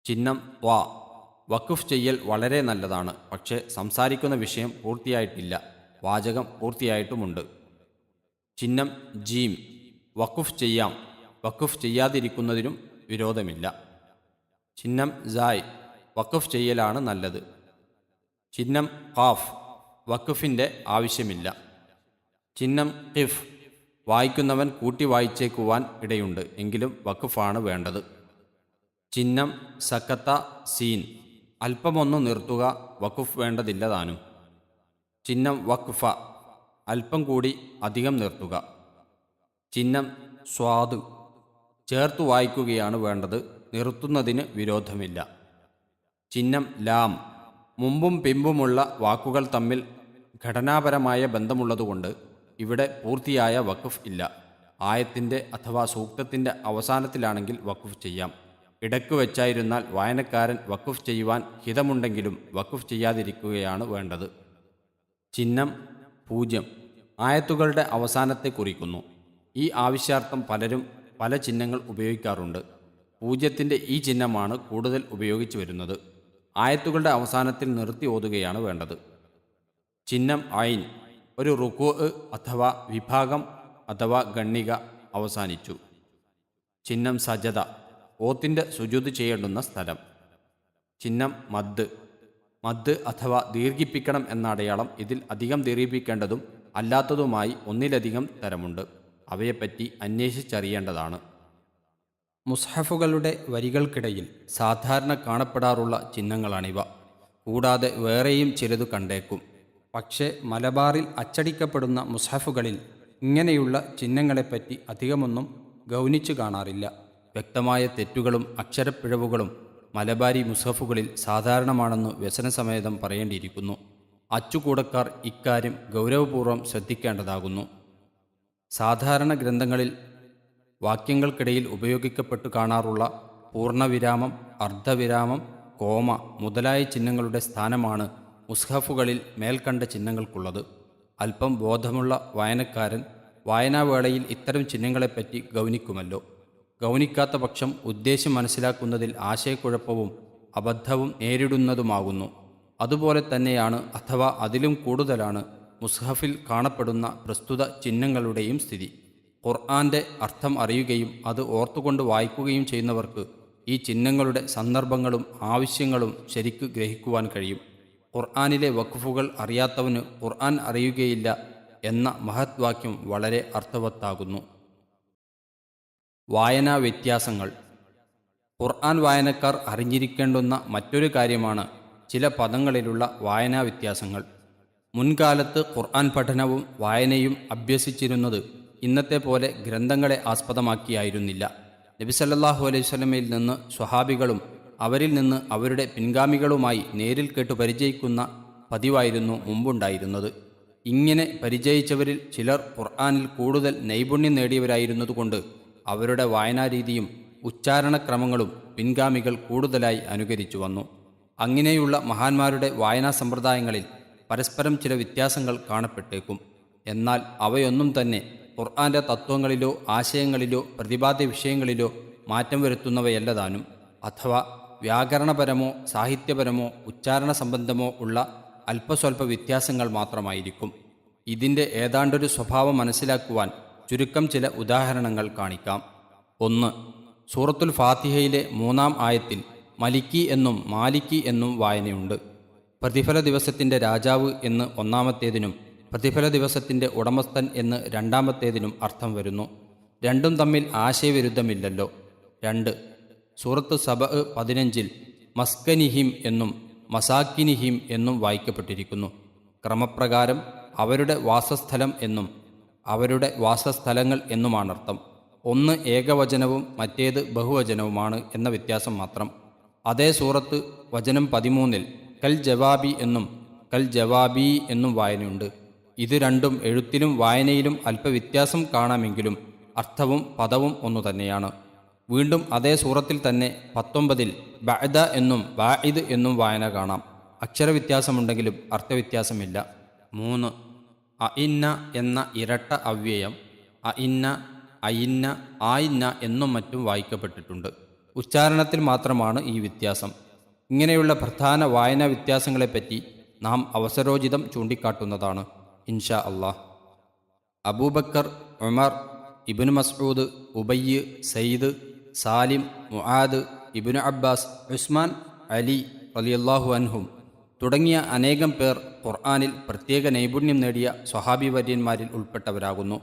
ചിഹ്നം ത്വാ. വഖഫ് ചെയ്യൽ വളരെ നല്ലതാണ്. പക്ഷേ സംസാരിക്കുന്ന വിഷയം പൂർത്തിയായിട്ടില്ല, വാചകം പൂർത്തിയായിട്ടുമുണ്ട്. ചിഹ്നം ജീം. വഖഫ് ചെയ്യാം, വഖഫ് ചെയ്യാതിരിക്കുന്നതിനും വിരോധമില്ല. ചിഹ്നം സായ്. വഖഫ് ചെയ്യലാണ് നല്ലത്. ചിഹ്നം ഖാഫ്. വഖഫിൻ്റെ ആവശ്യമില്ല. ചിഹ്നം ഖിഫ്. വായിക്കുന്നവൻ കൂട്ടി വായിച്ചേക്കുവാൻ ഇടയുണ്ട്, എങ്കിലും വഖഫാണ് വേണ്ടത്. ചിഹ്നം സക്കത്ത സീൻ. അല്പമൊന്നു നിർത്തുക, വഖഫ് വേണ്ടതില്ല താനും. ചിഹ്നം വഖഫ. അല്പം കൂടി അധികം നിർത്തുക. ചിഹ്നം സ്വാദ്. ചേർത്തു വായിക്കുകയാണ് വേണ്ടത്, നിർത്തുന്നതിന് വിരോധമില്ല. ചിഹ്നം ലാം. മുമ്പും പിമ്പുമുള്ള വാക്കുകൾ തമ്മിൽ ഘടനാപരമായ ബന്ധമുള്ളതുകൊണ്ട് ഇവിടെ പൂർത്തിയായ വഖഫ് ഇല്ല. ആയത്തിൻ്റെ അഥവാ സൂക്തത്തിൻ്റെ അവസാനത്തിലാണെങ്കിൽ വഖഫ് ചെയ്യാം. ഇടയ്ക്ക് വെച്ചായിരുന്നാൽ വായനക്കാരൻ വഖഫ് ചെയ്യുവാൻ ഹിതമുണ്ടെങ്കിലും വഖഫ് ചെയ്യാതിരിക്കുകയാണ് വേണ്ടത്. ചിഹ്നം 0. ആയത്തുകളുടെ അവസാനത്തെ കുറിക്കുന്നു. ഈ ആവശ്യാർത്ഥം പലരും പല ചിഹ്നങ്ങൾ ഉപയോഗിക്കാറുണ്ട്. 0ൻ്റെ ഈ ചിഹ്നമാണ് കൂടുതൽ ഉപയോഗിച്ചു വരുന്നത്. ആയത്തുകളുടെ അവസാനത്തിൽ നിർത്തി ഓതുകയാണ് വേണ്ടത്. ചിഹ്നം ഐൻ. ഒരു റുക്കൂ അഥവാ വിഭാഗം അഥവാ ഗണ്ണിക അവസാനിച്ചു. ചിഹ്നം സജദ. ഓത്തിൻ്റെ സുജൂദ് ചെയ്യേണ്ടുന്ന സ്ഥലം. ചിഹ്നം മദ്. മദ് അഥവാ ദീർഘിപ്പിക്കണം എന്ന അടയാളം ഇതിൽ അധികം ദീർഘിപ്പിക്കേണ്ടതും അല്ലാത്തതുമായി ഒന്നിലധികം തരമുണ്ട്. അവയെപ്പറ്റി അന്വേഷിച്ചറിയേണ്ടതാണ്. മുസ്ഹഫുകളുടെ വരികൾക്കിടയിൽ സാധാരണ കാണപ്പെടാറുള്ള ചിഹ്നങ്ങളാണിവ. കൂടാതെ വേറെയും ചിലതു കണ്ടേക്കും. പക്ഷേ മലബാറിൽ അച്ചടിക്കപ്പെടുന്ന മുസ്ഹഫുകളിൽ ഇങ്ങനെയുള്ള ചിഹ്നങ്ങളെപ്പറ്റി അധികമൊന്നും ഗൗനിച്ചു കാണാറില്ല. വ്യക്തമായ തെറ്റുകളും അക്ഷരപ്പിഴവുകളും മലബാരി മുസ്ഹഫുകളിൽ സാധാരണമാണെന്ന് വ്യസനസമേതം പറയേണ്ടിയിരിക്കുന്നു. അച്ചുകൂടക്കാർ ഇക്കാര്യം ഗൗരവപൂർവ്വം ശ്രദ്ധിക്കേണ്ടതാകുന്നു. സാധാരണ ഗ്രന്ഥങ്ങളിൽ വാക്യങ്ങൾക്കിടയിൽ ഉപയോഗിക്കപ്പെട്ടു കാണാറുള്ള പൂർണ്ണവിരാമം, അർദ്ധവിരാമം, കോമ മുതലായ ചിഹ്നങ്ങളുടെ സ്ഥാനമാണ് മുസ്ഹഫുകളിൽ മേൽക്കണ്ട ചിഹ്നങ്ങൾക്കുള്ളത്. അല്പം ബോധമുള്ള വായനക്കാരൻ വായനാവേളയിൽ ഇത്തരം ചിഹ്നങ്ങളെപ്പറ്റി ഗൗനിക്കുമല്ലോ. ഗൗനിക്കാത്ത പക്ഷം ഉദ്ദേശ്യം മനസ്സിലാക്കുന്നതിൽ ആശയക്കുഴപ്പവും അബദ്ധവും നേരിടുന്നതുമാകുന്നു. അതുപോലെ തന്നെയാണ് അഥവാ അതിലും കൂടുതലാണ് മുസ്ഹഫിൽ കാണപ്പെടുന്ന പ്രസ്തുത ചിഹ്നങ്ങളുടെയും സ്ഥിതി. ഖുർആന്റെ അർത്ഥം അറിയുകയും അത് ഓർത്തുകൊണ്ട് വായിക്കുകയും ചെയ്യുന്നവർക്ക് ഈ ചിഹ്നങ്ങളുടെ സന്ദർഭങ്ങളും ആവശ്യങ്ങളും ശരിക്ക് ഗ്രഹിക്കുവാൻ കഴിയും. ഖുർആനിലെ വഖഫുകൾ അറിയാത്തവന് ഖുർആൻ അറിയുകയില്ല എന്ന മഹത് വാക്യം വളരെ അർത്ഥവത്താകുന്നു. വായനാ വ്യത്യാസങ്ങൾ. ഖുർആൻ വായനക്കാർ അറിഞ്ഞിരിക്കേണ്ടുന്ന മറ്റൊരു കാര്യമാണ് ചില പദങ്ങളിലുള്ള വായനാ വ്യത്യാസങ്ങൾ. മുൻകാലത്ത് ഖുർആൻ പഠനവും വായനയും അഭ്യസിച്ചിരുന്നത് ഇന്നത്തെ പോലെ ഗ്രന്ഥങ്ങളെ ആസ്പദമാക്കിയായിരുന്നില്ല. നബി സല്ലല്ലാഹു അലൈഹി വസല്ലമയിൽ നിന്ന് സ്വഹാബികളും അവരിൽ നിന്ന് അവരുടെ പിൻഗാമികളുമായി നേരിൽ കേട്ടു പരിചയിക്കുന്ന പതിവായിരുന്നു മുമ്പുണ്ടായിരുന്നത്. ഇങ്ങനെ പരിചയിച്ചവരിൽ ചിലർ ഖുർആനിൽ കൂടുതൽ നൈപുണ്യം നേടിയവരായിരുന്നതുകൊണ്ട് അവരുടെ വായനാരീതിയും ഉച്ചാരണക്രമങ്ങളും പിൻഗാമികൾ കൂടുതലായി അനുകരിച്ചു വന്നു. അങ്ങനെയുള്ള മഹാന്മാരുടെ വായനാ സമ്പ്രദായങ്ങളിൽ പരസ്പരം ചില വ്യത്യാസങ്ങൾ കാണപ്പെട്ടേക്കും. എന്നാൽ അവയൊന്നും തന്നെ ഖുർആന്റെ തത്വങ്ങളിലോ ആശയങ്ങളിലോ പ്രതിപാദ്യ വിഷയങ്ങളിലോ മാറ്റം വരുത്തുന്നവയല്ലതാനും. അഥവാ വ്യാകരണപരമോ സാഹിത്യപരമോ ഉച്ചാരണ സംബന്ധമോ ഉള്ള അല്പസ്വല്പ വ്യത്യാസങ്ങൾ മാത്രമായിരിക്കും. ഇതിൻ്റെ ഏതാണ്ടൊരു സ്വഭാവം മനസ്സിലാക്കുവാൻ ചുരുക്കം ചില ഉദാഹരണങ്ങൾ കാണിക്കാം. 1. സൂറത്തുൽ ഫാത്തിഹയിലെ 3-ാം ആയത്തിൽ മലിക്കി എന്നും മാലിക്കി എന്നും വായനയുണ്ട്. പ്രതിഫല ദിവസത്തിൻ്റെ രാജാവ് എന്ന് ഒന്നാമത്തേതിനും പ്രതിഫല ദിവസത്തിൻ്റെ ഉടമസ്ഥൻ എന്ന് രണ്ടാമത്തേതിനും അർത്ഥം വരുന്നു. രണ്ടും തമ്മിൽ ആശയവിരുദ്ധമില്ലല്ലോ. 2. സൂറത്ത് സബ 15-ൽ മസ്കനിഹിം എന്നും മസാക്കിനിഹിം എന്നും വായിക്കപ്പെട്ടിരിക്കുന്നു. ക്രമപ്രകാരം അവരുടെ വാസസ്ഥലം എന്നും അവരുടെ വാസസ്ഥലങ്ങൾ എന്നുമാണർത്ഥം. ഒന്ന് ഏകവചനവും മറ്റേത് ബഹുവചനവുമാണ് എന്ന വ്യത്യാസം മാത്രം. അതേ സൂറത്ത് വചനം 13-ൽ കൽ ജവാബി എന്നും കൽ ജവാബി എന്നും വായനയുണ്ട്. ഇത് രണ്ടും എഴുത്തിലും വായനയിലും അല്പവ്യത്യാസം കാണാമെങ്കിലും അർത്ഥവും പദവും ഒന്നു തന്നെയാണ്. വീണ്ടും അതേ സൂറത്തിൽ തന്നെ 19-ൽ ബഅദ എന്നും ബാഇദ് എന്നും വായന കാണാം. അക്ഷരവ്യത്യാസമുണ്ടെങ്കിലും അർത്ഥവ്യത്യാസമില്ല. 3. അഇന്ന എന്ന ഇരട്ട അവ്യയം അഇന്ന, അയിന്ന, ആയിന്ന എന്നും മറ്റും വായിക്കപ്പെട്ടിട്ടുണ്ട്. ഉച്ചാരണത്തിൽ മാത്രമാണ് ഈ വ്യത്യാസം. ഇങ്ങനെയുള്ള പ്രധാന വായനാ വ്യത്യാസങ്ങളെപ്പറ്റി നാം അവസരോചിതം ചൂണ്ടിക്കാട്ടുന്നതാണ് ഇൻഷാ അല്ലാഹ്. അബൂബക്കർ, ഉമർ, ഇബ്നു മസ്ഊദ്, ഉബയ്യ്, സയ്യിദ്, സാലിം, മുആദ്, ഇബ്നു അബ്ബാസ്, ഉസ്മാൻ, അലി റളിയല്ലാഹു അൻഹും തുടങ്ങിയ അനേകം പേർ ഖുർആനിൽ പ്രത്യേക നൈപുണ്യം നേടിയ സ്വഹാബി വര്യന്മാരിൽ ഉൾപ്പെട്ടവരാകുന്നു.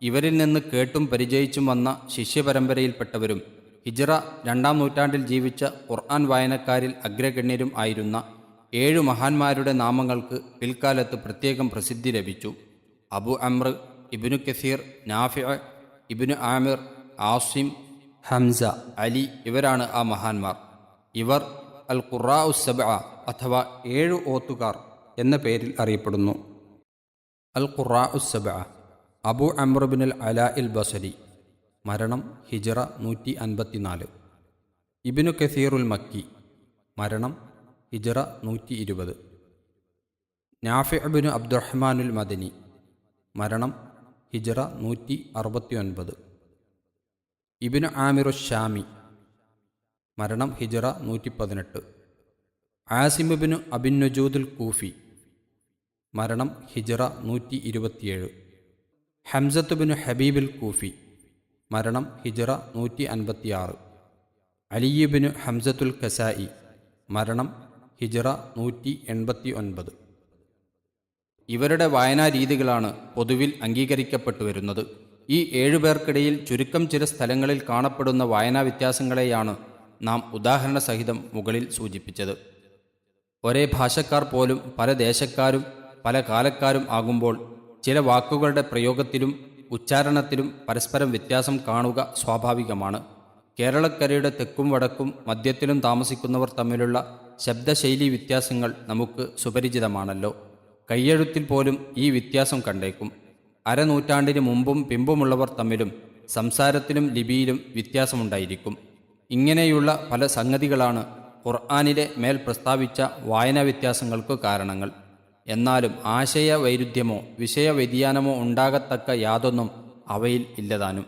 ഇവരിൽ നിന്ന് കേട്ടും പരിചയിച്ചും വന്ന ശിഷ്യപരമ്പരയിൽപ്പെട്ടവരും ഹിജ്റ 2-ാം നൂറ്റാണ്ടിൽ ജീവിച്ച ഖുർആൻ വായനക്കാരിൽ അഗ്രഗണ്യരും ആയിരുന്ന 7 മഹാന്മാരുടെ നാമങ്ങൾക്ക് പിൽക്കാലത്ത് പ്രത്യേകം പ്രസിദ്ധി ലഭിച്ചു. അബു അംർ, ഇബ്നു കസീർ, നാഫിഅ, ഇബ്നു ആമിർ, ആസിം, ഹംസ, അലി ഇവരാണ് ആ മഹാന്മാർ. ഇവർ അൽ ഖുറാഉ സബ്അ അഥവാ 7 ഓത്തുകാർ എന്ന പേരിൽ അറിയപ്പെടുന്നു. അൽ ഖുറാഉ സബ്അ. അബു അംർ ബിനുൽ അലാഇൽ ബസരി, മരണം ഹിജ്റ 154. ഇബ്നു കസീറുൽ മക്കി, മരണം ഹിജ്റ 120. നാഫിഅ ബിനു അബ്ദുറഹ്മാനുൽ മദനി, മരണം ഹിജ്റ 169. ഇബ്നു ആമിറു ഷാമി, മരണം ഹിജ്റ 118. ആസിം ബിനു അബിൻ നുജൂദുൽ കൂഫി, മരണം ഹിജ്റ 127. ഹംസത്ത് ബിനു ഹബീബുൽ കൂഫി, മരണം ഹിജ്റ 156. അലിയുബിനു ഹംസത്തുൽ കസായി, മരണം ഹിജ്റ 189. ഇവരുടെ വായനാ രീതികളാണ് പൊതുവിൽ അംഗീകരിക്കപ്പെട്ടു വരുന്നത്. ഈ 7 പേർക്കിടയിൽ ചുരുക്കം ചില സ്ഥലങ്ങളിൽ കാണപ്പെടുന്ന വായനാ വ്യത്യാസങ്ങളെയാണ് നാം ഉദാഹരണ സഹിതം മുകളിൽ സൂചിപ്പിച്ചത്. ഒരേ ഭാഷക്കാർ പോലും പല ദേശക്കാരും പല കാലക്കാരും ആകുമ്പോൾ ചില വാക്കുകളുടെ പ്രയോഗത്തിലും ഉച്ചാരണത്തിലും പരസ്പരം വ്യത്യാസം കാണുക സ്വാഭാവികമാണ്. കേരളക്കരയുടെ തെക്കും വടക്കും മധ്യത്തിലും താമസിക്കുന്നവർ തമ്മിലുള്ള ശബ്ദശൈലി വ്യത്യാസങ്ങൾ നമുക്ക് സുപരിചിതമാണല്ലോ. കയ്യെഴുത്തിൽ പോലും ഈ വ്യത്യാസം കണ്ടേക്കും. അരനൂറ്റാണ്ടിന് മുമ്പും പിമ്പുമുള്ളവർ തമ്മിലും സംസാരത്തിലും ലിപിയിലും വ്യത്യാസമുണ്ടായിരിക്കും. ഇങ്ങനെയുള്ള പല സംഗതികളാണ് ഖുർആനിലെ മേൽ പ്രസ്താവിച്ച വായനാ വ്യത്യാസങ്ങൾക്ക് കാരണങ്ങൾ. എന്നാലും ആശയ വൈരുദ്ധ്യമോ വിഷയ വ്യതിയാനമോ ഉണ്ടാകത്തക്ക യാതൊന്നും അവയിൽ ഇല്ലതാനും.